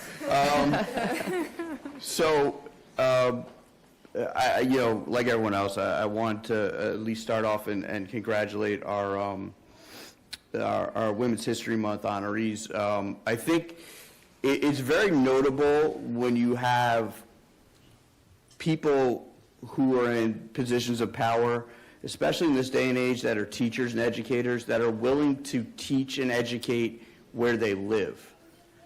Like everyone else, I want to at least start off and congratulate our Women's History Month honorees. I think it's very notable when you have people who are in positions of power, especially in this day and age, that are teachers and educators that are willing to teach and educate where they live.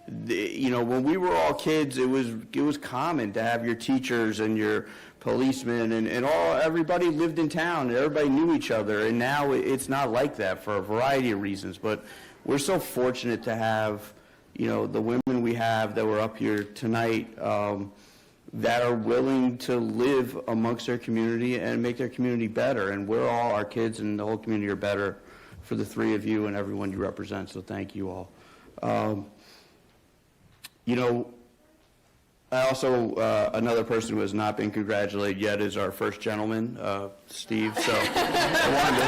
When we were all kids, it was common to have your teachers and your policemen and everybody lived in town, and everybody knew each other, and now it's not like that for a variety of reasons. But we're so fortunate to have, the women we have that were up here tonight, that are willing to live amongst their community and make their community better. And we're all, our kids and the whole community are better for the three of you and everyone you represent, so thank you all. I also, another person who has not been congratulated yet is our first gentleman, Steve, so I wanted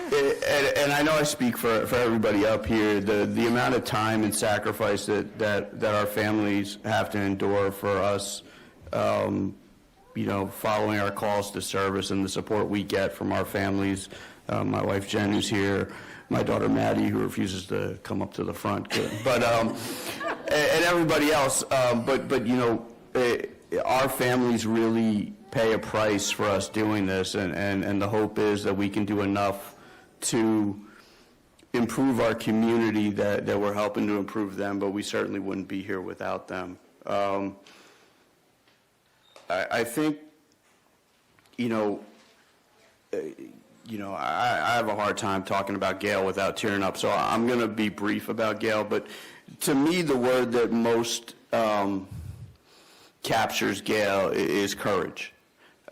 to, and I know I speak for everybody up here, the amount of time and sacrifice that our families have to endure for us, following our calls to service and the support we get from our families. My wife Jen, who's here, my daughter Maddie, who refuses to come up to the front, but and everybody else. Our families really pay a price for us doing this, and the hope is that we can do enough to improve our community that we're helping to improve them, but we certainly wouldn't be here without them. I think, I have a hard time talking about Gail without tearing up, so I'm going to be brief about Gail. But to me, the word that most captures Gail is courage.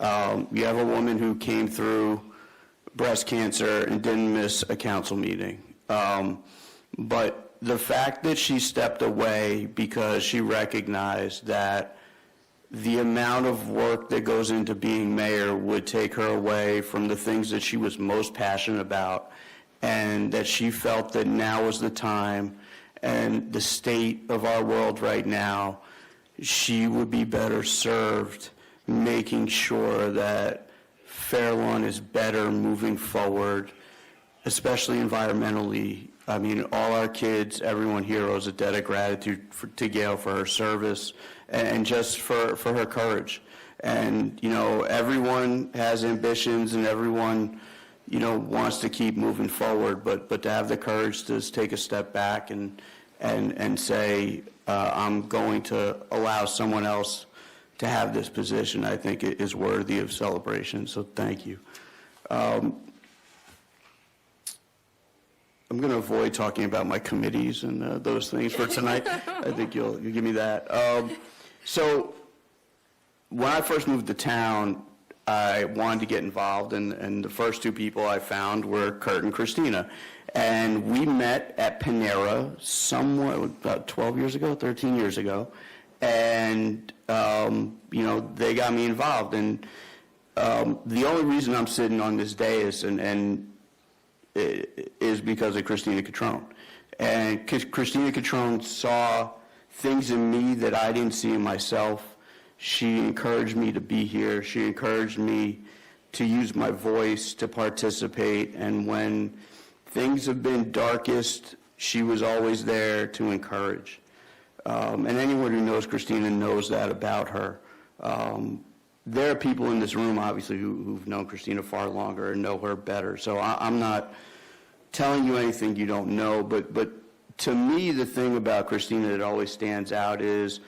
You have a woman who came through breast cancer and didn't miss a council meeting. But the fact that she stepped away because she recognized that the amount of work that goes into being mayor would take her away from the things that she was most passionate about, and that she felt that now was the time, and the state of our world right now, she would be better served making sure that Fair Lawn is better moving forward, especially environmentally. I mean, all our kids, everyone here owes a debt of gratitude to Gail for her service and just for her courage. And, everyone has ambitions and everyone, wants to keep moving forward, but to have the courage to just take a step back and say, I'm going to allow someone else to have this position, I think it is worthy of celebration. So thank you. I'm going to avoid talking about my committees and those things for tonight. I think you'll give me that. So when I first moved to town, I wanted to get involved, and the first two people I found were Kurt and Christina. And we met at Panera somewhat about 12 years ago, 13 years ago. And, they got me involved. And the only reason I'm sitting on this dais is because of Christina Catrone. And Christina Catrone saw things in me that I didn't see in myself. She encouraged me to be here. She encouraged me to use my voice to participate. And when things have been darkest, she was always there to encourage. And anyone who knows Christina knows that about her. There are people in this room, obviously, who've known Christina far longer and know her better. So I'm not telling you anything you don't know, but to me, the thing about Christina that always stands out is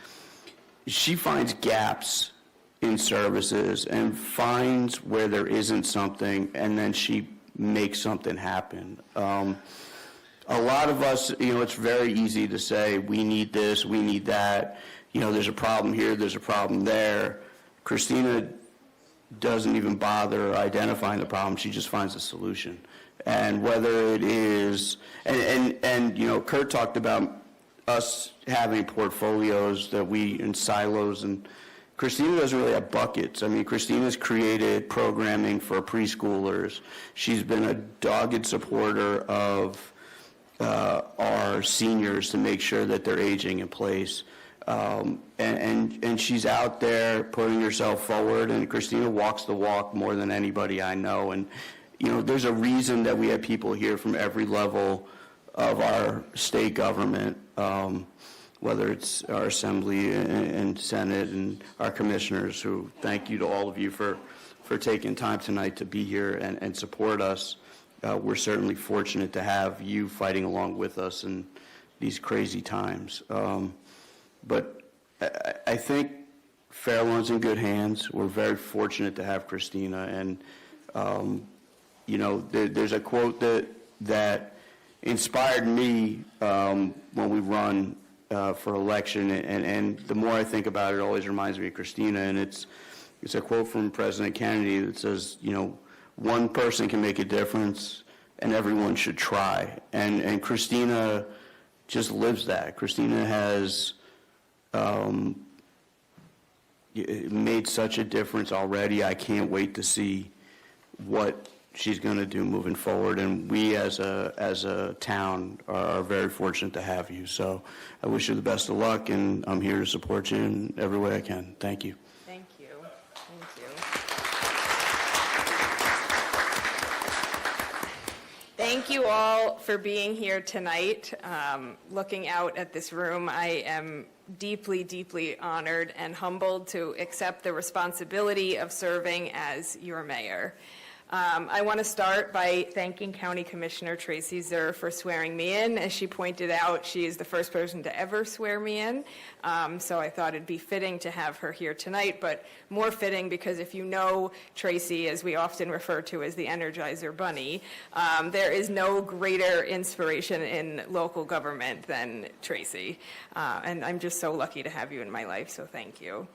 she finds gaps in services and finds where there isn't something, and then she makes something happen. A lot of us, it's very easy to say, we need this, we need that. There's a problem here, there's a problem there. Christina doesn't even bother identifying the problem. She just finds a solution. And whether it is, and you know, Kurt talked about us having portfolios that we in silos, and Christina doesn't really have buckets. I mean, Christina's created programming for preschoolers. She's been a dogged supporter of our seniors to make sure that they're aging in place. And she's out there putting herself forward, and Christina walks the walk more than anybody I know. And, you know, there's a reason that we have people here from every level of our state government, whether it's our Assembly and Senate and our commissioners, who thank you to all of you for taking time tonight to be here and support us. We're certainly fortunate to have you fighting along with us in these crazy times. But I think Fair Lawn's in good hands. We're very fortunate to have Christina. And, you know, there's a quote that inspired me when we run for election. And the more I think about it, it always reminds me of Christina. And it's a quote from President Kennedy that says, you know, one person can make a difference and everyone should try. And Christina just lives that. Christina has made such a difference already. I can't wait to see what she's going to do moving forward. And we as a town are very fortunate to have you. So I wish you the best of luck, and I'm here to support you in every way I can. Thank you. Thank you. Thank you. Thank you all for being here tonight. Looking out at this room, I am deeply, deeply honored and humbled to accept the responsibility of serving as your mayor. I want to start by thanking County Commissioner Tracy Zer for swearing me in. As she pointed out, she is the first person to ever swear me in, so I thought it'd be fitting to have her here tonight, but more fitting because if you know Tracy, as we often refer to as the Energizer Bunny, there is no greater inspiration in local government than Tracy, and I'm just so lucky to have you in my life, so thank you.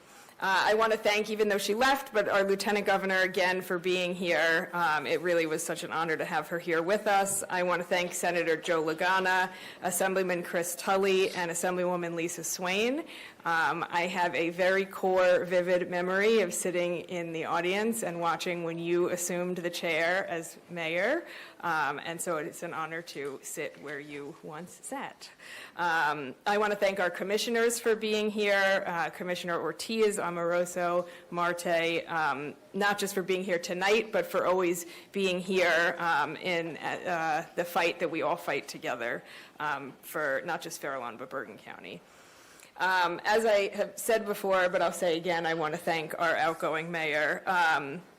I want to thank, even though she left, but our Lieutenant Governor again for being here. It really was such an honor to have her here with us. I want to thank Senator Joe Lagana, Assemblyman Chris Tully, and Assemblywoman Lisa Swain. I have a very core, vivid memory of sitting in the audience and watching when you assumed the chair as mayor, and so it's an honor to sit where you once sat. I want to thank our commissioners for being here, Commissioner Ortiz, Amoroso, Marte, not just for being here tonight, but for always being here in the fight that we all fight together for not just Fair Lawn, but Bergen County. As I have said before, but I'll say again, I want to thank our outgoing mayor.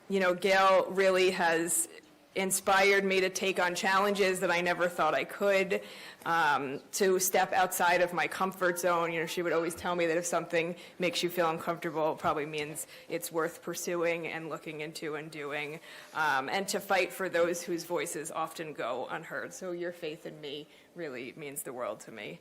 You know, Gail really has inspired me to take on challenges that I never thought I could, to step outside of my comfort zone. You know, she would always tell me that if something makes you feel uncomfortable, it probably means it's worth pursuing and looking into and doing, and to fight for those whose voices often go unheard. So your faith in me really means the world to me.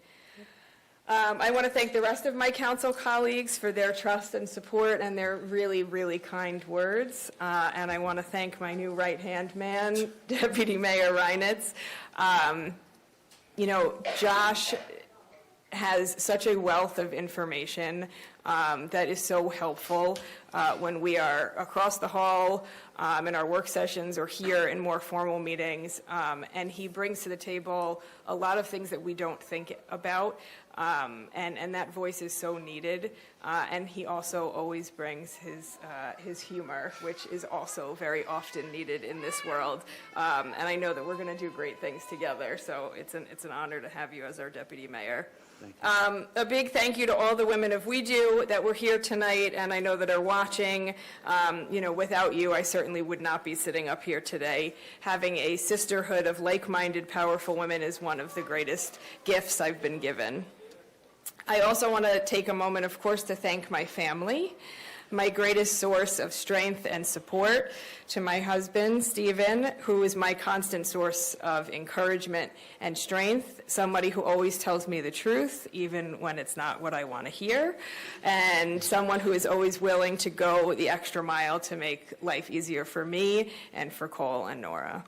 I want to thank the rest of my council colleagues for their trust and support and their really, really kind words. And I want to thank my new right-hand man, Deputy Mayor Reinitz. You know, Josh has such a wealth of information that is so helpful when we are across the hall in our work sessions or here in more formal meetings. And he brings to the table a lot of things that we don't think about. And that voice is so needed. And he also always brings his humor, which is also very often needed in this world. And I know that we're going to do great things together. So it's an honor to have you as our deputy mayor. A big thank you to all the women of We Do that were here tonight, and I know that are watching. You know, without you, I certainly would not be sitting up here today. Having a sisterhood of like-minded, powerful women is one of the greatest gifts I've been given. I also want to take a moment, of course, to thank my family. my greatest source of strength and support, to my husband, Stephen, who is my constant source of encouragement and strength, somebody who always tells me the truth, even when it's not what I want to hear, and someone who is always willing to go the extra mile to make life easier for me and for Cole and Nora.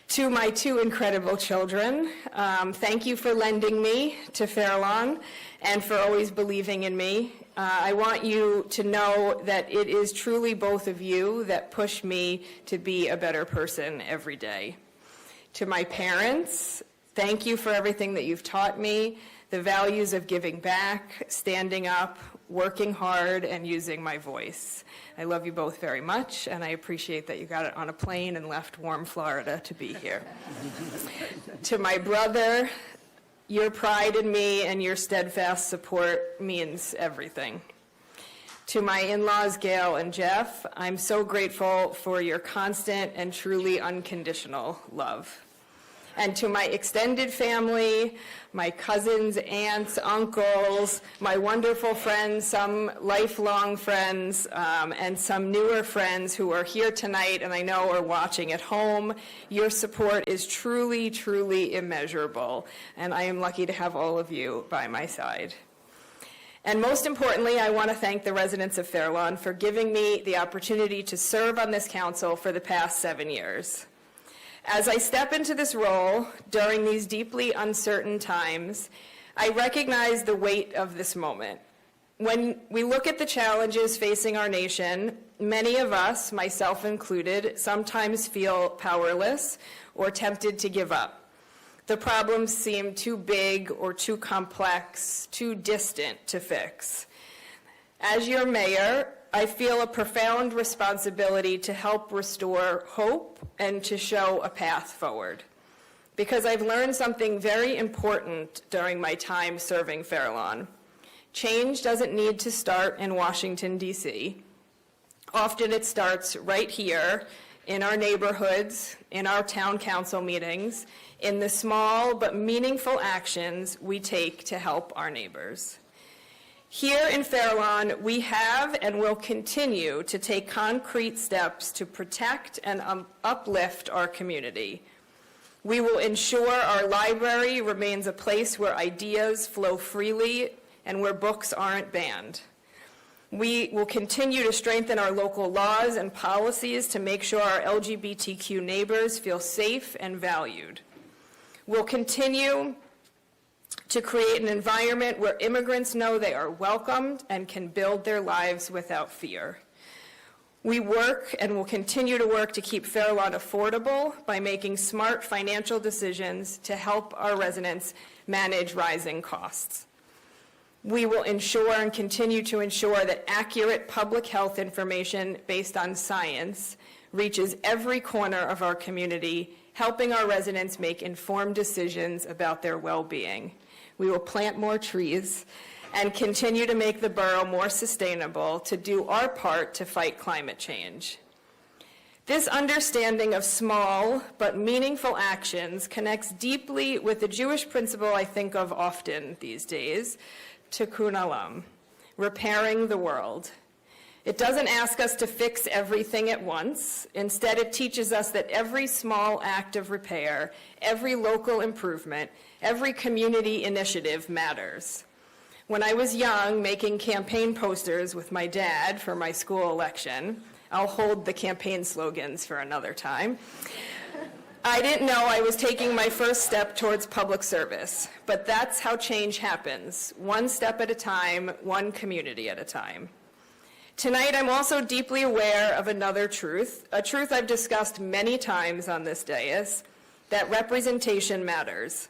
To my two incredible children, thank you for lending me to Fairlawn and for always believing in me. I want you to know that it is truly both of you that push me to be a better person every day. To my parents, thank you for everything that you've taught me, the values of giving back, standing up, working hard, and using my voice. I love you both very much, and I appreciate that you got it on a plane and left warm Florida to be here. To my brother, your pride in me and your steadfast support means everything. To my in-laws, Gail and Jeff, I'm so grateful for your constant and truly unconditional love. And to my extended family, my cousins, aunts, uncles, my wonderful friends, some lifelong friends, and some newer friends who are here tonight and I know are watching at home, your support is truly, truly immeasurable. And I am lucky to have all of you by my side. And most importantly, I want to thank the residents of Fairlawn for giving me the opportunity to serve on this council for the past 7 years. As I step into this role during these deeply uncertain times, I recognize the weight of this moment. When we look at the challenges facing our nation, many of us, myself included, sometimes feel powerless or tempted to give up. The problems seem too big or too complex, too distant to fix. As your mayor, I feel a profound responsibility to help restore hope and to show a path forward. Because I've learned something very important during my time serving Fairlawn. Change doesn't need to start in Washington, D.C. Often it starts right here in our neighborhoods, in our town council meetings, in the small but meaningful actions we take to help our neighbors. Here in Fairlawn, we have and will continue to take concrete steps to protect and uplift our community. We will ensure our library remains a place where ideas flow freely and where books aren't banned. We will continue to strengthen our local laws and policies to make sure our LGBTQ neighbors feel safe and valued. We'll continue to create an environment where immigrants know they are welcomed and can build their lives without fear. We work and will continue to work to keep Fairlawn affordable by making smart financial decisions to help our residents manage rising costs. We will ensure and continue to ensure that accurate public health information based on science reaches every corner of our community, helping our residents make informed decisions about their well-being. We will plant more trees and continue to make the borough more sustainable to do our part to fight climate change. This understanding of small but meaningful actions connects deeply with the Jewish principle I think of often these days, tikkun olam, repairing the world. It doesn't ask us to fix everything at once. Instead, it teaches us that every small act of repair, every local improvement, every community initiative matters. When I was young, making campaign posters with my dad for my school election, I'll hold the campaign slogans for another time, I didn't know I was taking my first step towards public service, but that's how change happens, one step at a time, one community at a time. Tonight, I'm also deeply aware of another truth, a truth I've discussed many times on this dais, that representation matters.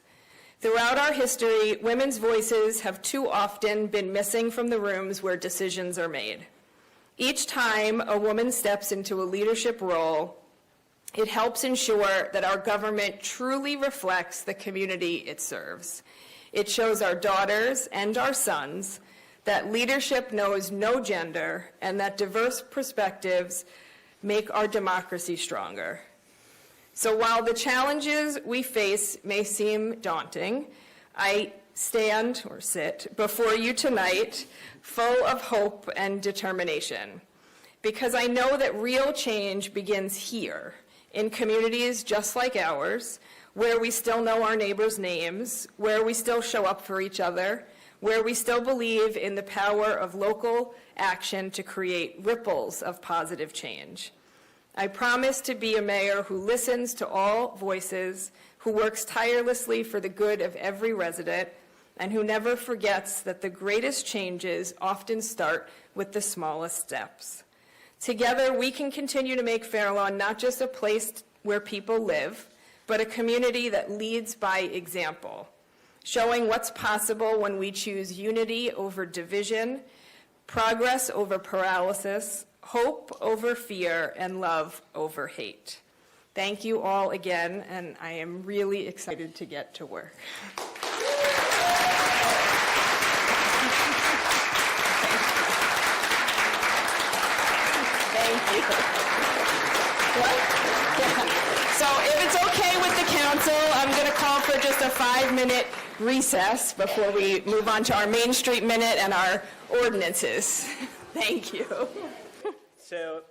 Throughout our history, women's voices have too often been missing from the rooms where decisions are made. Each time a woman steps into a leadership role, it helps ensure that our government truly reflects the community it serves. It shows our daughters and our sons that leadership knows no gender and that diverse perspectives make our democracy stronger. So while the challenges we face may seem daunting, I stand or sit before you tonight full of hope and determination, because I know that real change begins here, in communities just like ours, where we still know our neighbors' names, where we still show up for each other, where we still believe in the power of local action to create ripples of positive change. I promise to be a mayor who listens to all voices, who works tirelessly for the good of every resident, and who never forgets that the greatest changes often start with the smallest steps. Together, we can continue to make Fair Lawn not just a place where people live, but a community that leads by example, showing what's possible when we choose unity over division, progress over paralysis, hope over fear, and love over hate. Thank you all again, and I am really excited to get to work. Thank you. What? Yeah. So if it's okay with the council, I'm going to call for just a 5-minute recess before we move on to our Main Street Minute and our ordinances. Thank you. So,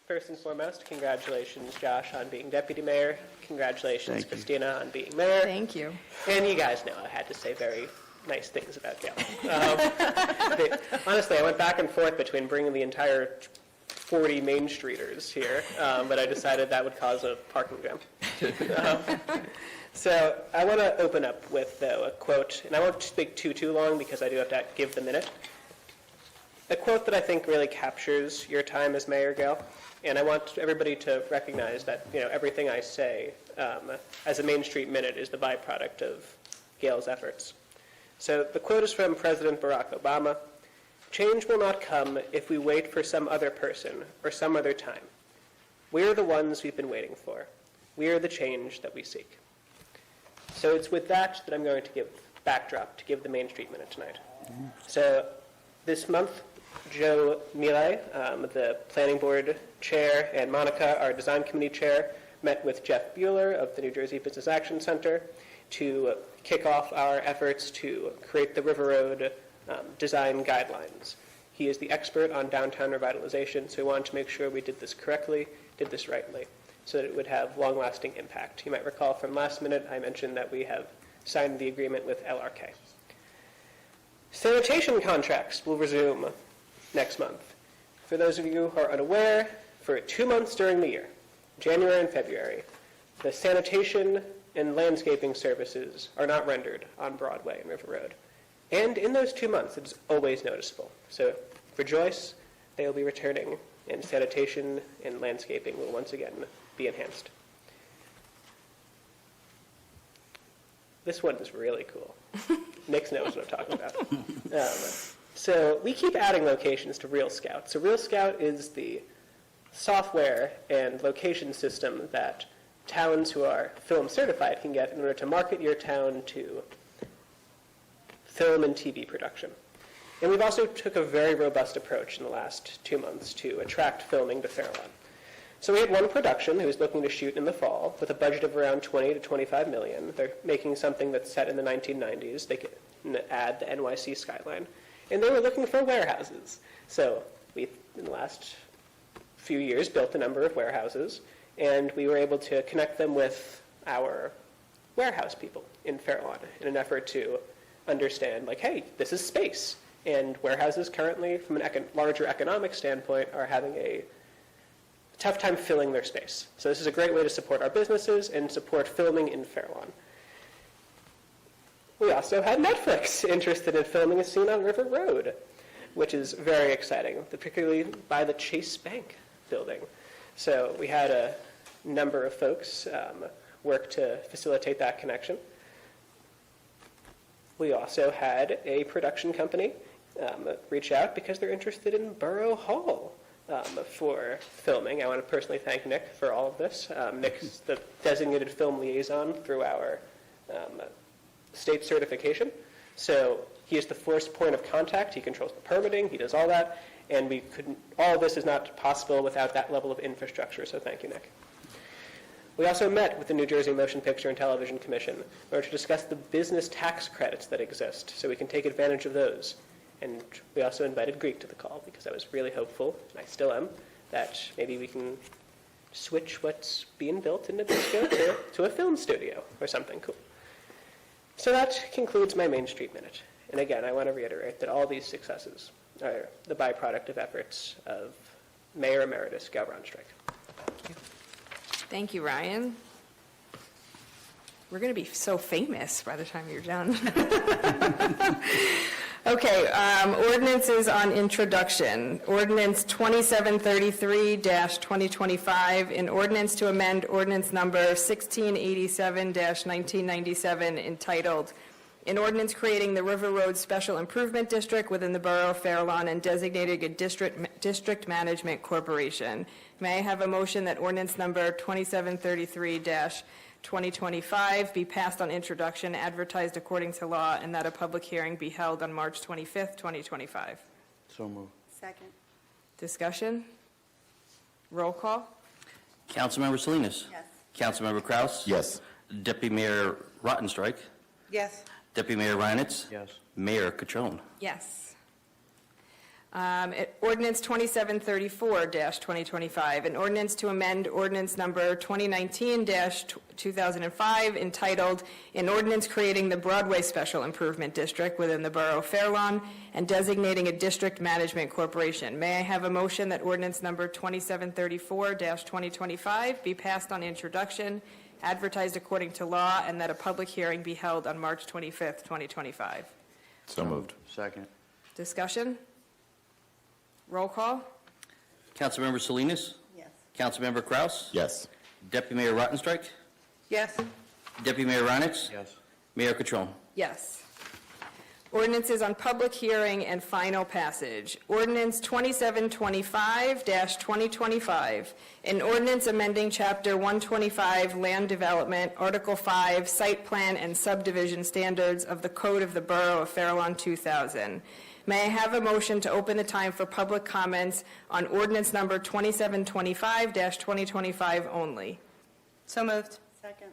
first and foremost, congratulations, Josh, on being deputy mayor. Congratulations, Thank you. Christina, on being mayor. Thank you. And you guys know I had to say very nice things about Gail. Honestly, I went back and forth between bringing the entire 40 Main Streeters here, but I decided that would cause a parking jam. So I want to open up with, though, a quote, and I won't speak too long because I do have to give the minute. A quote that I think really captures your time as mayor, Gail, and I want everybody to recognize that everything I say as a Main Street Minute is the byproduct of Gail's efforts. So the quote is from President Barack Obama. "Change will not come if we wait for some other person or some other time. We are the ones we've been waiting for. We are the change that we seek." So it's with that I'm going to give backdrop to give the Main Street Minute tonight. So this month, Joe Milay, the Planning Board Chair, and Monica, our Design Committee Chair, met with Jeff Bueller of the New Jersey Business Action Center to kick off our efforts to create the River Road design guidelines. He is the expert on downtown revitalization, so we wanted to make sure we did this correctly, did this rightly, so that it would have long-lasting impact. You might recall from last minute I mentioned that we have signed the agreement with LRK. Sanitation contracts will resume next month. For those of you who are unaware, for 2 months during the year, January and February, the sanitation and landscaping services are not rendered on Broadway and River Road. And in those 2 months, it's always noticeable. So rejoice, they will be returning, and sanitation and landscaping will once again be enhanced. This one is really cool. Nick knows what I'm talking about. So we keep adding locations to Real Scout. So Real Scout is the software and location system that towns who are film certified can get in order to market your town to film and TV production. And we've also took a very robust approach in the last 2 months to attract filming to Fair Lawn. So we had one production who was looking to shoot in the fall with a budget of around 20 to 25 million. They're making something that's set in the 1990s. They can add the NYC skyline. And they were looking for warehouses. So we, in the last few years, built a number of warehouses, and we were able to connect them with our warehouse people in Fair Lawn in an effort to understand, like, hey, this is space. And warehouses currently, from a larger economic standpoint, are having a tough time filling their space. So this is a great way to support our businesses and support filming in Fair Lawn. We also had Netflix interested in filming a scene on River Road, which is very exciting, particularly by the Chase Bank building. So we had a number of folks work to facilitate that connection. We also had a production company reach out because they're interested in Borough Hall for filming. I want to personally thank Nick for all of this. Nick's the designated film liaison through our state certification. So he is the first point of contact. He controls the permitting. He does all that. And all of this is not possible without that level of infrastructure. So thank you, Nick. We also met with the New Jersey Motion Picture and Television Commission in order to discuss the business tax credits that exist so we can take advantage of those. And we also invited Greek to the call because I was really hopeful, and I still am, that maybe we can switch what's being built in Nabisco to a film studio or something cool. So that concludes my Main Street Minute. And again, I want to reiterate that all these successes are the byproduct of efforts of Mayor Emeritus Gail Braunstreich. Thank you, Ryan. We're going to be so famous by the time you're done. Okay, ordinances on introduction. Ordinance 2733-2025, an ordinance to amend ordinance number 1687-1997 entitled, an ordinance creating the River Road Special Improvement District within the Borough of Fair Lawn and designating a district management corporation. May I have a motion that ordinance number 2733-2025 be passed on introduction, advertised according to law, and that a public hearing be held on March 25th, 2025? So moved. Second. Discussion? Roll call? Councilmember Salinas. Yes. Councilmember Kraus. Yes. Deputy Mayor Rottenstreich. Yes. Deputy Mayor Reinitz. Yes. Mayor Catrone. Yes. Ordinance 2734-2025, an ordinance to amend ordinance number 2019-2005 entitled, an ordinance creating the Broadway Special Improvement District within the Borough of Fair Lawn and designating a district management corporation. May I have a motion that ordinance number 2734-2025 be passed on introduction, advertised according to law, and that a public hearing be held on March 25th, 2025? So moved. Second. Discussion? Roll call? Councilmember Salinas. Yes. Councilmember Kraus. Yes. Deputy Mayor Rottenstreich. Yes. Deputy Mayor Reinitz. Yes. Mayor Catrone. Yes. Ordinances on public hearing and final passage. Ordinance 2725-2025, an ordinance amending Chapter 125 Land Development, Article 5, Site Plan and Subdivision Standards of the Code of the Borough of Fair Lawn 2000. May I have a motion to open the time for public comments on ordinance number 2725-2025 only? So moved. Second.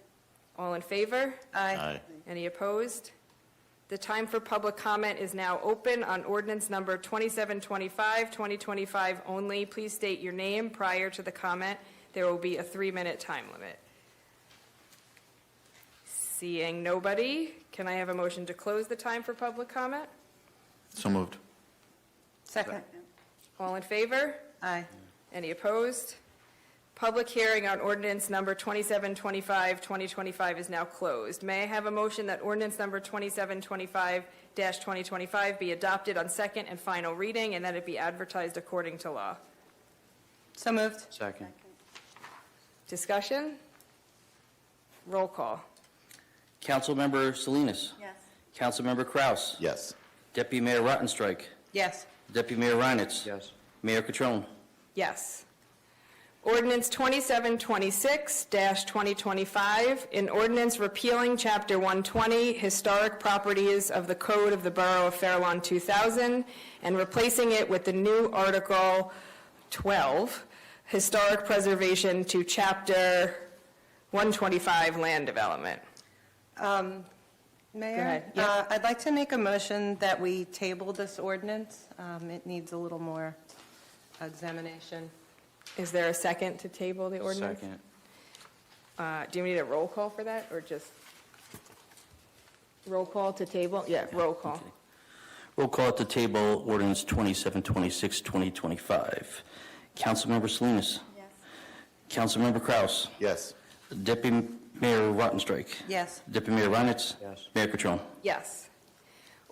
All in favor? Aye. Any opposed? The time for public comment is now open on ordinance number 2725-2025 only. Please state your name prior to the comment. There will be a 3-minute time limit. Seeing nobody, can I have a motion to close the time for public comment? So moved. Second. All in favor? Aye. Any opposed? Public hearing on ordinance number 2725-2025 is now closed. May I have a motion that ordinance number 2725-2025 be adopted on second and final reading and that it be advertised according to law? So moved. Second. Discussion? Roll call. Councilmember Salinas. Yes. Councilmember Kraus. Yes. Deputy Mayor Rottenstreich. Yes. Deputy Mayor Reinitz. Yes. Mayor Catrone. Yes. Ordinance 2726-2025, an ordinance repealing Chapter 120, Historic Properties of the Code of the Borough of Fair Lawn 2000, and replacing it with the new Article 12, Historic Preservation, to Chapter 125, Land Development. Mayor, Go ahead. Yep. I'd like to make a motion that we table this ordinance. It needs a little more examination. Is there a second to table the ordinance? Second. Do you need a roll call for that, or just roll call to table? Yeah, roll call. Okay. Roll call to table ordinance 2726-2025. Councilmember Salinas. Yes. Councilmember Kraus. Yes. Deputy Mayor Rottenstreich. Yes. Deputy Mayor Reinitz. Yes. Mayor Catrone. Yes.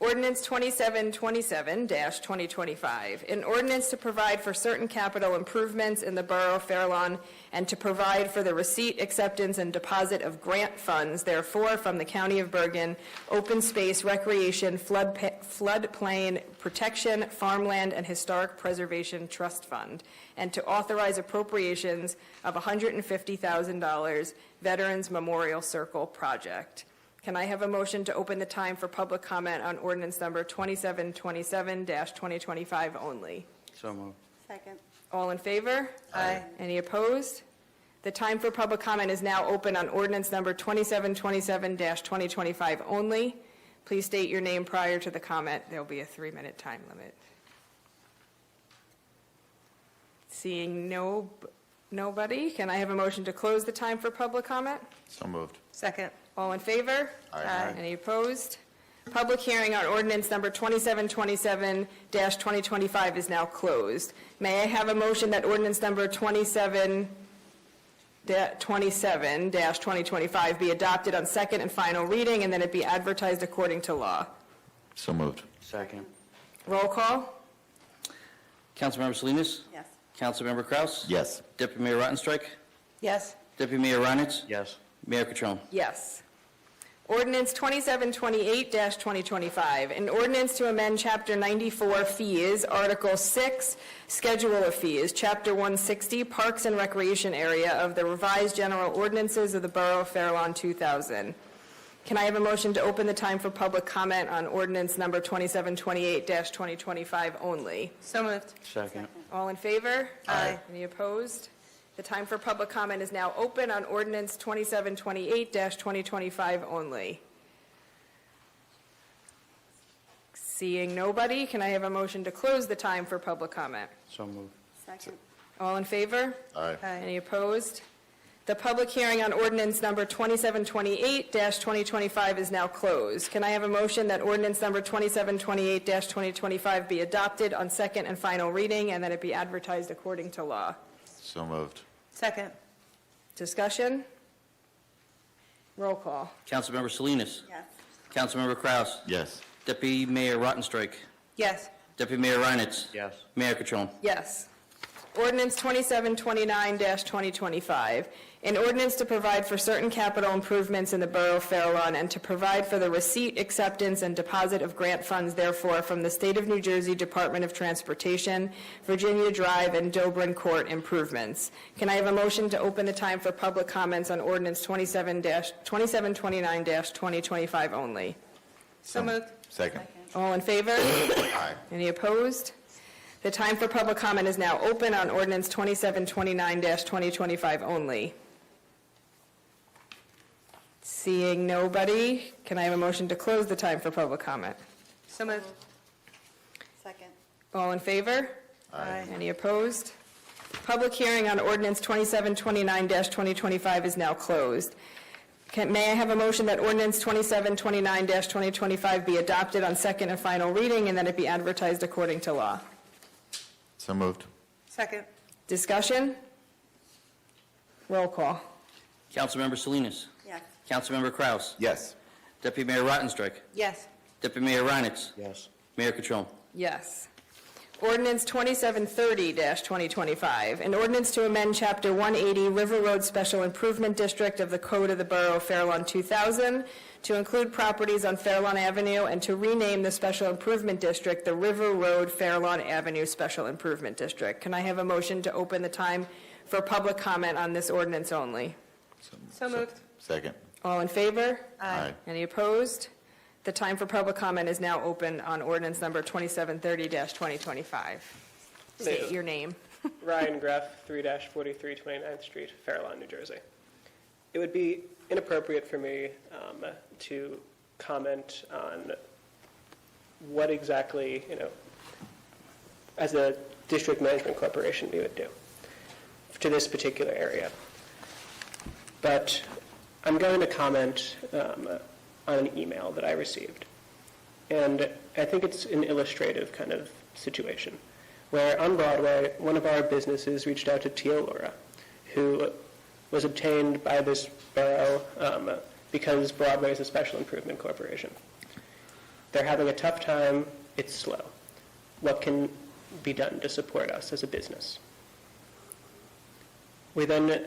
Ordinance 2727-2025, an ordinance to provide for certain capital improvements in the Borough of Fair Lawn and to provide for the receipt, acceptance, and deposit of grant funds, therefore, from the County of Bergen, Open Space, Recreation, Floodplain Protection, Farmland, and Historic Preservation Trust Fund, and to authorize appropriations of $150,000 Veterans Memorial Circle Project. Can I have a motion to open the time for public comment on ordinance number 2727-2025 only? So moved. Second. All in favor? Aye. Any opposed? The time for public comment is now open on ordinance number 2727-2025 only. Please state your name prior to the comment. There will be a 3-minute time limit. Seeing nobody, can I have a motion to close the time for public comment? So moved. Second. All in favor? Aye. Any opposed? Public hearing on ordinance number 2727-2025 is now closed. May I have a motion that ordinance number 27-2025 be adopted on second and final reading, and then it be advertised according to law? So moved. Second. Roll call? Councilmember Salinas? Yes. Councilmember Kraus? Yes. Deputy Mayor Rottenstreich? Yes. Deputy Mayor Reinitz? Yes. Mayor Catrone? Yes. Ordinance 2728-2025, an ordinance to amend Chapter 94 Fees, Article 6, Schedule of Fees, Chapter 160, Parks and Recreation Area of the Revised General Ordinances of the Borough of Fair Lawn 2000. Can I have a motion to open the time for public comment on ordinance number 2728-2025 only? So moved. Second. All in favor? Aye. Any opposed? The time for public comment is now open on ordinance 2728-2025 only. Seeing nobody, can I have a motion to close the time for public comment? So moved. Second. All in favor? Aye. Any opposed? The public hearing on ordinance number 2728-2025 is now closed. Can I have a motion that ordinance number 2728-2025 be adopted on second and final reading, and that it be advertised according to law? So moved. Second. Discussion? Roll call. Councilmember Salinas? Yes. Councilmember Kraus? Yes. Deputy Mayor Rottenstreich? Yes. Deputy Mayor Reinitz? Yes. Mayor Catrone? Yes. Ordinance 2729-2025, an ordinance to provide for certain capital improvements in the Borough of Fair Lawn and to provide for the receipt, acceptance, and deposit of grant funds therefore from the State of New Jersey Department of Transportation, Virginia Drive, and Dobrin Court improvements. Can I have a motion to open the time for public comments on ordinance 2729-2025 only? So moved. Second. All in favor? Aye. Any opposed? The time for public comment is now open on ordinance 2729-2025 only. Seeing nobody, can I have a motion to close the time for public comment? So moved. Second. All in favor? Aye. Any opposed? Public hearing on ordinance 2729-2025 is now closed. May I have a motion that ordinance 2729-2025 be adopted on second and final reading, and that it be advertised according to law? So moved. Second. Discussion? Roll call. Councilmember Salinas? Yes. Councilmember Kraus? Yes. Deputy Mayor Rottenstreich? Yes. Deputy Mayor Reinitz? Yes. Mayor Catrone? Yes. Ordinance 2730-2025, an ordinance to amend Chapter 180 River Road Special Improvement District of the Code of the Borough of Fair Lawn 2000 to include properties on Fair Lawn Avenue and to rename the Special Improvement District the River Road Fair Lawn Avenue Special Improvement District. Can I have a motion to open the time for public comment on this ordinance only? So moved. Second. All in favor? Aye. Any opposed? The time for public comment is now open on ordinance number 2730-2025. State your name. Ryan Greff, 3-43 29th Street, Fair Lawn, New Jersey. It would be inappropriate for me to comment on what exactly, as a district management corporation we would do to this particular area. But I'm going to comment on an email that I received. And I think it's an illustrative kind of situation where on Broadway, one of our businesses reached out to Tia Laura, who was obtained by this borough because Broadway is a special improvement corporation. They're having a tough time. It's slow. What can be done to support us as a business? We then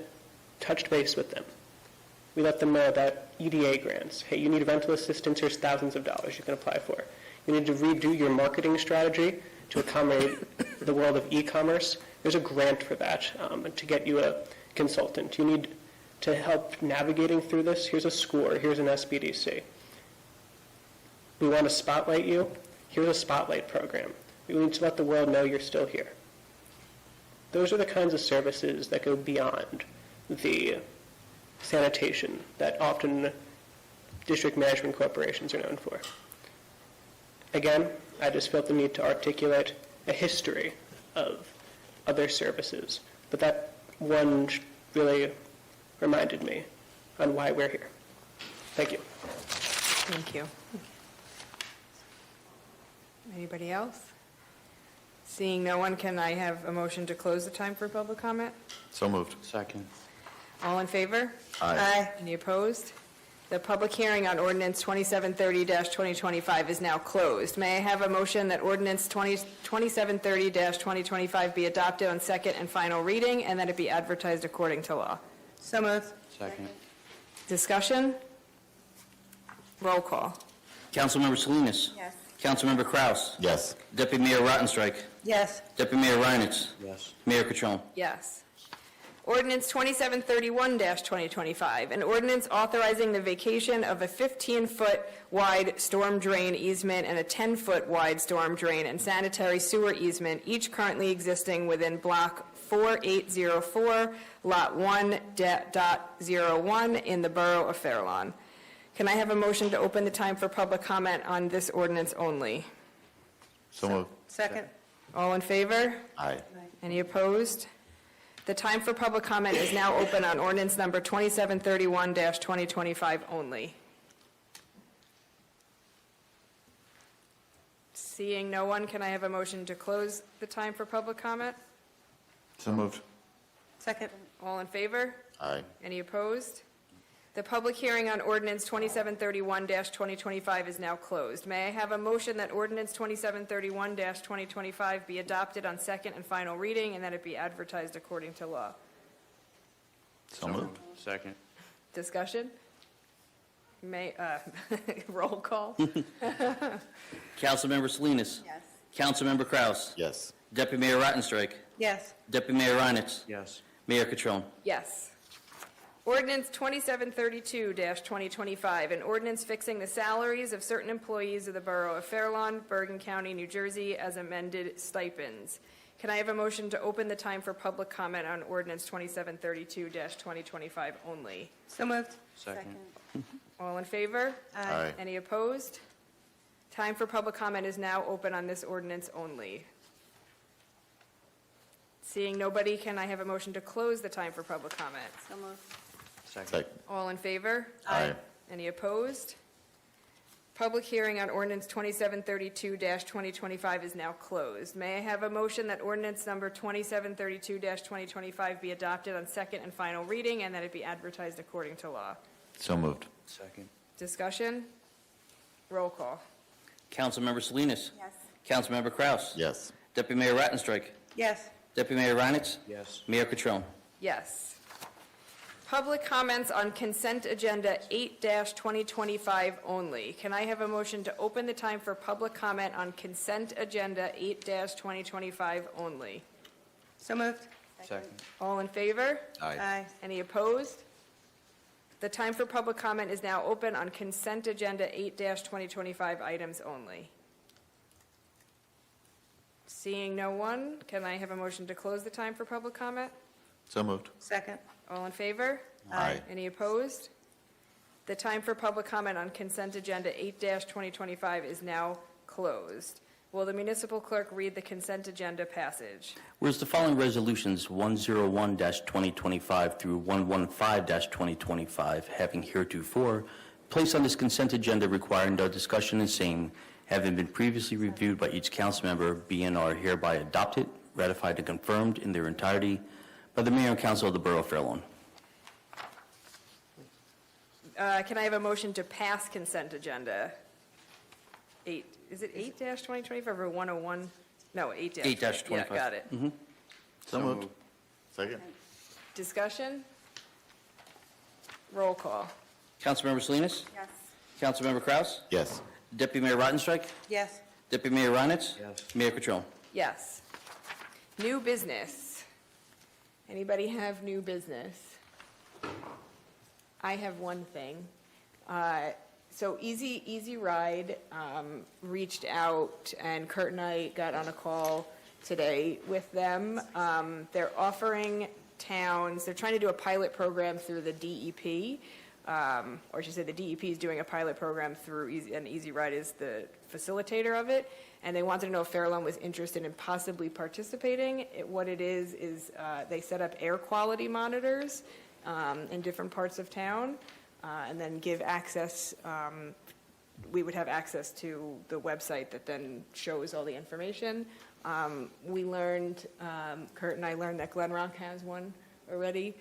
touched base with them. We let them know about EDA grants. Hey, you need rental assistance, here's thousands of dollars you can apply for. You need to redo your marketing strategy to accommodate the world of e-commerce. There's a grant for that to get you a consultant. You need to help navigating through this. Here's a score, here's an SBDC. We want to spotlight you. Here's a spotlight program. We need to let the world know you're still here. Those are the kinds of services that go beyond the sanitation that often district management corporations are known for. Again, I just felt the need to articulate a history of other services, but that one really reminded me on why we're here. Thank you. Thank you. Anybody else? Seeing no one, can I have a motion to close the time for public comment? So moved. Second. All in favor? Aye. Any opposed? The public hearing on Ordinance 2730-2025 is now closed. May I have a motion that Ordinance 2730-2025 be adopted on second and final reading and that it be advertised according to law? So moved. Second. Discussion? Roll call. Councilmember Salinas. Yes. Councilmember Kraus. Yes. Deputy Mayor Rottenstreich. Yes. Deputy Mayor Reinitz. Yes. Mayor Catrone. Yes. Ordinance 2731-2025, an ordinance authorizing the vacation of a 15-foot wide storm drain easement and a 10-foot wide storm drain and sanitary sewer easement, each currently existing within Block 4804, Lot 1.01 in the Borough of Fair Lawn. Can I have a motion to open the time for public comment on this ordinance only? So moved. Second. All in favor? Aye. Any opposed? The time for public comment is now open on ordinance number 2731-2025 only. Seeing no one, can I have a motion to close the time for public comment? So moved. Second. All in favor? Aye. Any opposed? The public hearing on ordinance 2731-2025 is now closed. May I have a motion that ordinance 2731-2025 be adopted on second and final reading and that it be advertised according to law? So moved. Second. Discussion? Roll call. Councilmember Salinas. Yes. Councilmember Kraus. Yes. Deputy Mayor Rottenstreich. Yes. Deputy Mayor Reinitz. Yes. Mayor Catrone. Yes. Ordinance 2732-2025, an ordinance fixing the salaries of certain employees of the Borough of Fair Lawn, Bergen County, New Jersey, as amended stipends. Can I have a motion to open the time for public comment on ordinance 2732-2025 only? So moved. Second. All in favor? Aye. Any opposed? Time for public comment is now open on this ordinance only. Seeing nobody, can I have a motion to close the time for public comment? So moved. Second. All in favor? Aye. Any opposed? Public hearing on ordinance 2732-2025 is now closed. May I have a motion that ordinance number 2732-2025 be adopted on second and final reading and that it be advertised according to law? So moved. Second. Discussion? Roll call. Councilmember Salinas. Yes. Councilmember Kraus. Yes. Deputy Mayor Rottenstreich. Yes. Deputy Mayor Reinitz. Yes. Mayor Catrone. Yes. Public comments on consent agenda 8-2025 only. Can I have a motion to open the time for public comment on consent agenda 8-2025 only? So moved. Second. All in favor? Aye. Any opposed? The time for public comment is now open on consent agenda 8-2025 items only. Seeing no one, can I have a motion to close the time for public comment? So moved. Second. All in favor? Aye. Any opposed? The time for public comment on consent agenda 8-2025 is now closed. Will the municipal clerk read the consent agenda passage? Whereas the following resolutions, 101-2025 through 115-2025, having heretofore placed on this consent agenda requiring no discussion and same, having been previously reviewed by each council member, be and are hereby adopted, ratified, and confirmed in their entirety by the Mayor and Council of the Borough of Fair Lawn. Can I have a motion to pass consent agenda 8? Is it 8-2025 or 101? No, 8-20. 8-25. Yeah, got it. So moved. Second. Discussion? Roll call. Councilmember Salinas. Yes. Councilmember Kraus. Yes. Deputy Mayor Rottenstreich. Yes. Deputy Mayor Reinitz. Yes. Mayor Catrone. Yes. New business. Anybody have new business? I have one thing. So Easy Ride reached out, and Kurt and I got on a call today with them. They're offering towns. They're trying to do a pilot program through the DEP, or I should say the DEP is doing a pilot program through and Easy Ride is the facilitator of it. And they wanted to know if Fair Lawn was interested in possibly participating. What it is they set up air quality monitors in different parts of town, and then give access. We would have access to the website that then shows all the information. We learned, Kurt and I learned that Glen Rock has one already.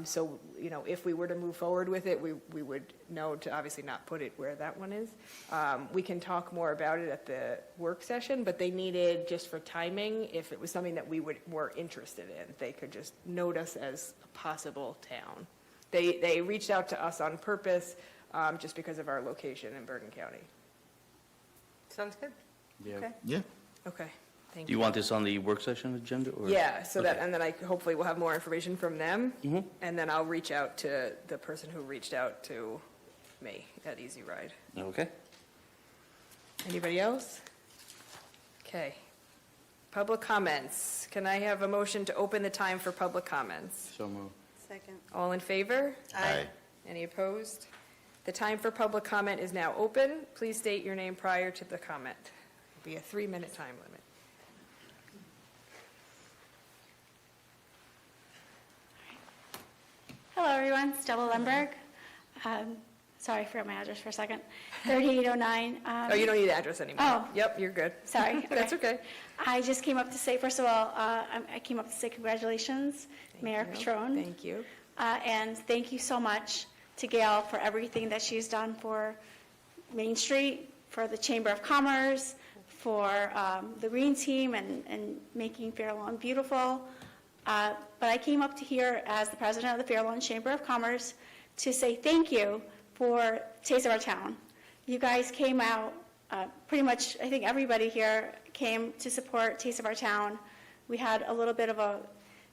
So, if we were to move forward with it, we would know to obviously not put it where that one is. We can talk more about it at the work session, but they needed, just for timing, if it was something that we were interested in, they could just note us as a possible town. They reached out to us on purpose, just because of our location in Bergen County. Sounds good. Yeah. Okay. Yeah. Okay, thank Do you want this on the work session agenda? Or? Yeah, so Okay. that, and then hopefully we'll have more information from them, and then I'll reach out to the person who reached out to me at Easy Ride. Okay. Anybody else? Okay. Public comments. Can I have a motion to open the time for public comments? So moved. Second. All in favor? Aye. Any opposed? The time for public comment is now open. Please state your name prior to the comment. It'll be a 3-minute time limit. Hello, everyone. Stella Lemberg. Sorry, I forgot my address for a second. 3809. Oh, you don't need the address anymore. Oh. Yep, you're good. Sorry. That's okay. I just came up to say, first of all, I came up to say congratulations, Mayor Patron. Thank you. And thank you so much to Gail for everything that she's done for Main Street, for the Chamber of Commerce, for the Green Team, and making Fair Lawn beautiful. But I came up to here as the president of the Fair Lawn Chamber of Commerce to say thank you for Taste of Our Town. You guys came out, pretty much, I think everybody here came to support Taste of Our Town. We had a little bit of a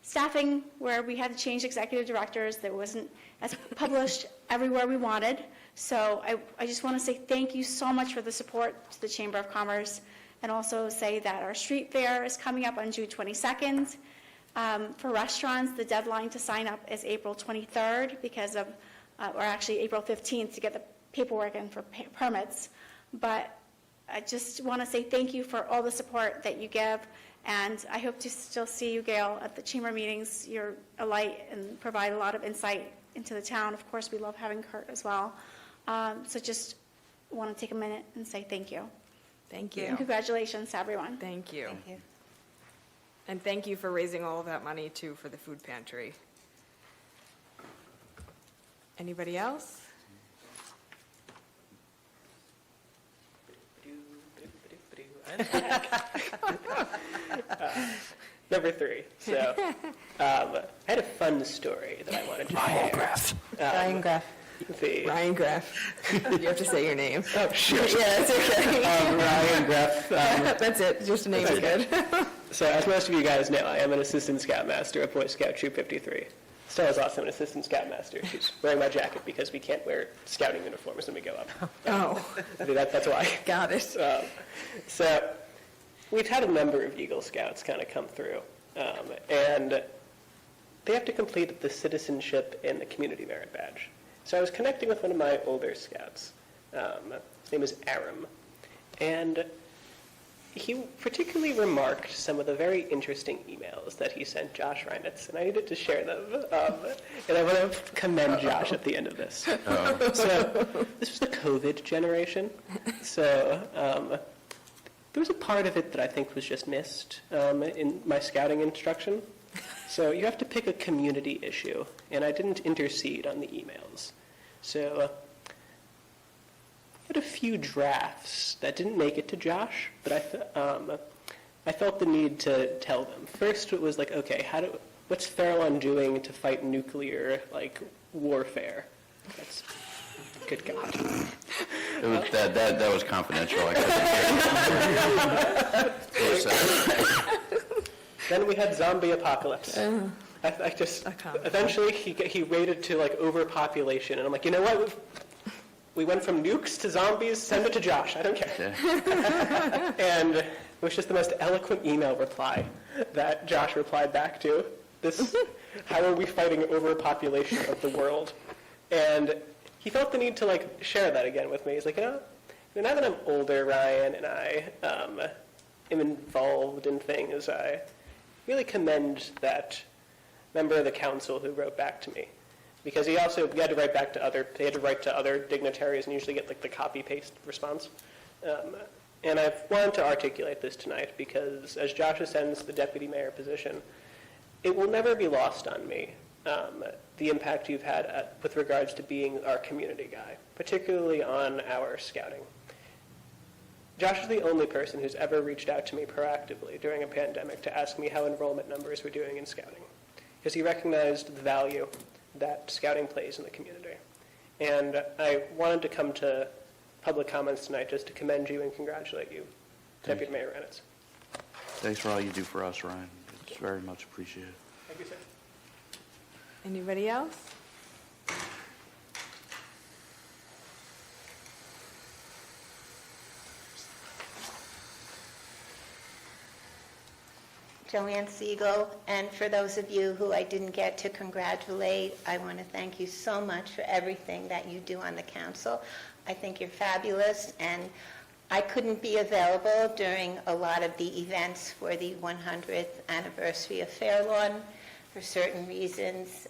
staffing where we had to change executive directors that wasn't as published everywhere we wanted. So I just want to say thank you so much for the support to the Chamber of Commerce, and also say that our street fair is coming up on June 22nd. For restaurants, the deadline to sign up is April 23rd because of, or actually April 15th to get the paperwork in for permits. But I just want to say thank you for all the support that you give. And I hope to still see you, Gail, at the chamber meetings. You're a light and provide a lot of insight into the town. Of course, we love having Kurt as well. So just want to take a minute and say thank you. Thank you. And congratulations to everyone. Thank you. Thank you. And thank you for raising all of that money, too, for the food pantry. Anybody else? Number 3. So, I had a fun story that I wanted to share. Ryan Graff. Ryan Graff. You have to say your name. Oh, sure. Yeah, that's okay. Ryan Graff. That's it. Just a name is good. So, as most of you guys know, I am an assistant scoutmaster of Boy Scout Troop 53. Stella's also an assistant scoutmaster. She's wearing my jacket because we can't wear scouting uniforms when we go up. Oh. I mean, that's why. Got it. So, we've had a number of Eagle Scouts kind of come through, and they have to complete the citizenship and the community merit badge. So I was connecting with one of my older scouts. His name is Aram, and he particularly remarked some of the very interesting emails that he sent Josh Reinitz, and I needed to share them. And I want to commend Josh at the end of this. So this was the COVID generation. So there was a part of it that I think was just missed in my scouting instruction. So you have to pick a community issue, and I didn't intercede on the emails. So I had a few drafts that didn't make it to Josh, but I felt the need to tell them. First, it was like, okay, what's Fair Lawn doing to fight nuclear warfare? That's good God. That was confidential. Then we had zombie apocalypse. I just eventually he rated to overpopulation, and I'm like, you know what? We went from nukes to zombies. Send it to Josh. I don't care. And it was just the most eloquent email reply that Josh replied back to. how are we fighting overpopulation of the world? And he felt the need to like share that again with me. He's like, now that I'm older, Ryan, and I am involved in things, I really commend that member of the council who wrote back to me. Because he had to write back to other dignitaries and usually get like the copy-paste response. And I've wanted to articulate this tonight because as Josh ascends the deputy mayor position, it will never be lost on me the impact you've had with regards to being our community guy, particularly on our scouting. Josh is the only person who's ever reached out to me proactively during a pandemic to ask me how enrollment numbers were doing in scouting, because he recognized the value that scouting plays in the community. And I wanted to come to public comments tonight just to commend you and congratulate you, Deputy Mayor Renitz. Thanks for all you do for us, Ryan. It's very much appreciated. Thank you, sir. Anybody else? Joanne Siegel, and for those of you who I didn't get to congratulate, I want to thank you so much for everything that you do on the council. I think you're fabulous, and I couldn't be available during a lot of the events for the 100th anniversary of Fairlawn for certain reasons,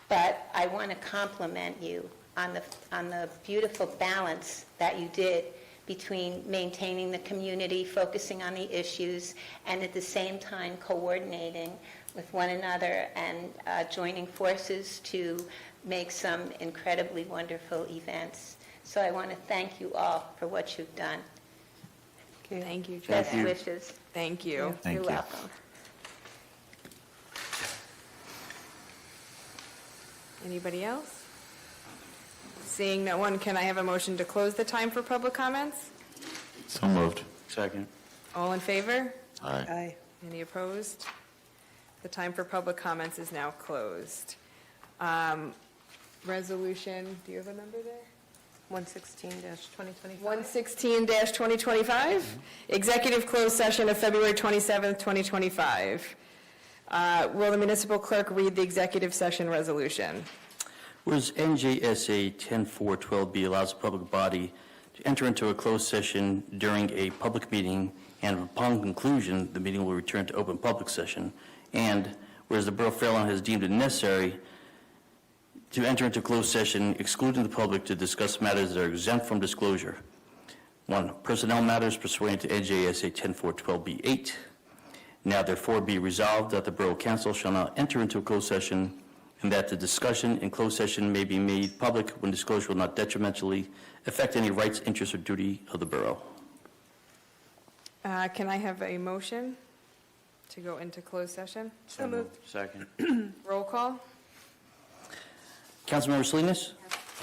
but I want to compliment you on the beautiful balance that you did between maintaining the community, focusing on the issues, and at the same time coordinating with one another and joining forces to make some incredibly wonderful events. So I want to thank you all for what you've done. Thank you, Best Joanne. wishes. Thank you. You're welcome. Anybody else? Seeing no one, can I have a motion to close the time for public comments? So moved. Second. All in favor? Aye. Any opposed? The time for public comments is now closed. Resolution, do you have a number there? 116-2025. 116-2025, executive closed session of February 27th, 2025. Will the municipal clerk read the executive session resolution? Whereas NJSA 10.4.12b allows the public body to enter into a closed session during a public meeting, and upon conclusion, the meeting will return to open public session. And whereas the Borough of Fairlawn has deemed it necessary to enter into closed session excluding the public to discuss matters that are exempt from disclosure. 1, personnel matters pursuant to NJSA 10.4.12b8. Now therefore be resolved that the Borough Council shall not enter into a closed session, and that the discussion in closed session may be made public when disclosure will not detrimentally affect any rights, interests, or duty of the borough. Can I have a motion to go into closed session? So moved. Second. Roll call? Councilmember Salinas?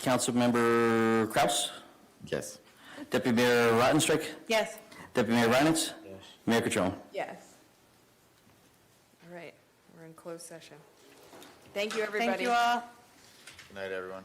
Councilmember Kraus? Yes. Deputy Mayor Rottenstrick? Yes. Deputy Mayor Reinitz? Yes. Mayor Catrone? Yes. All right, we're in closed session. Thank you, everybody. Thank you all. Good night, everyone.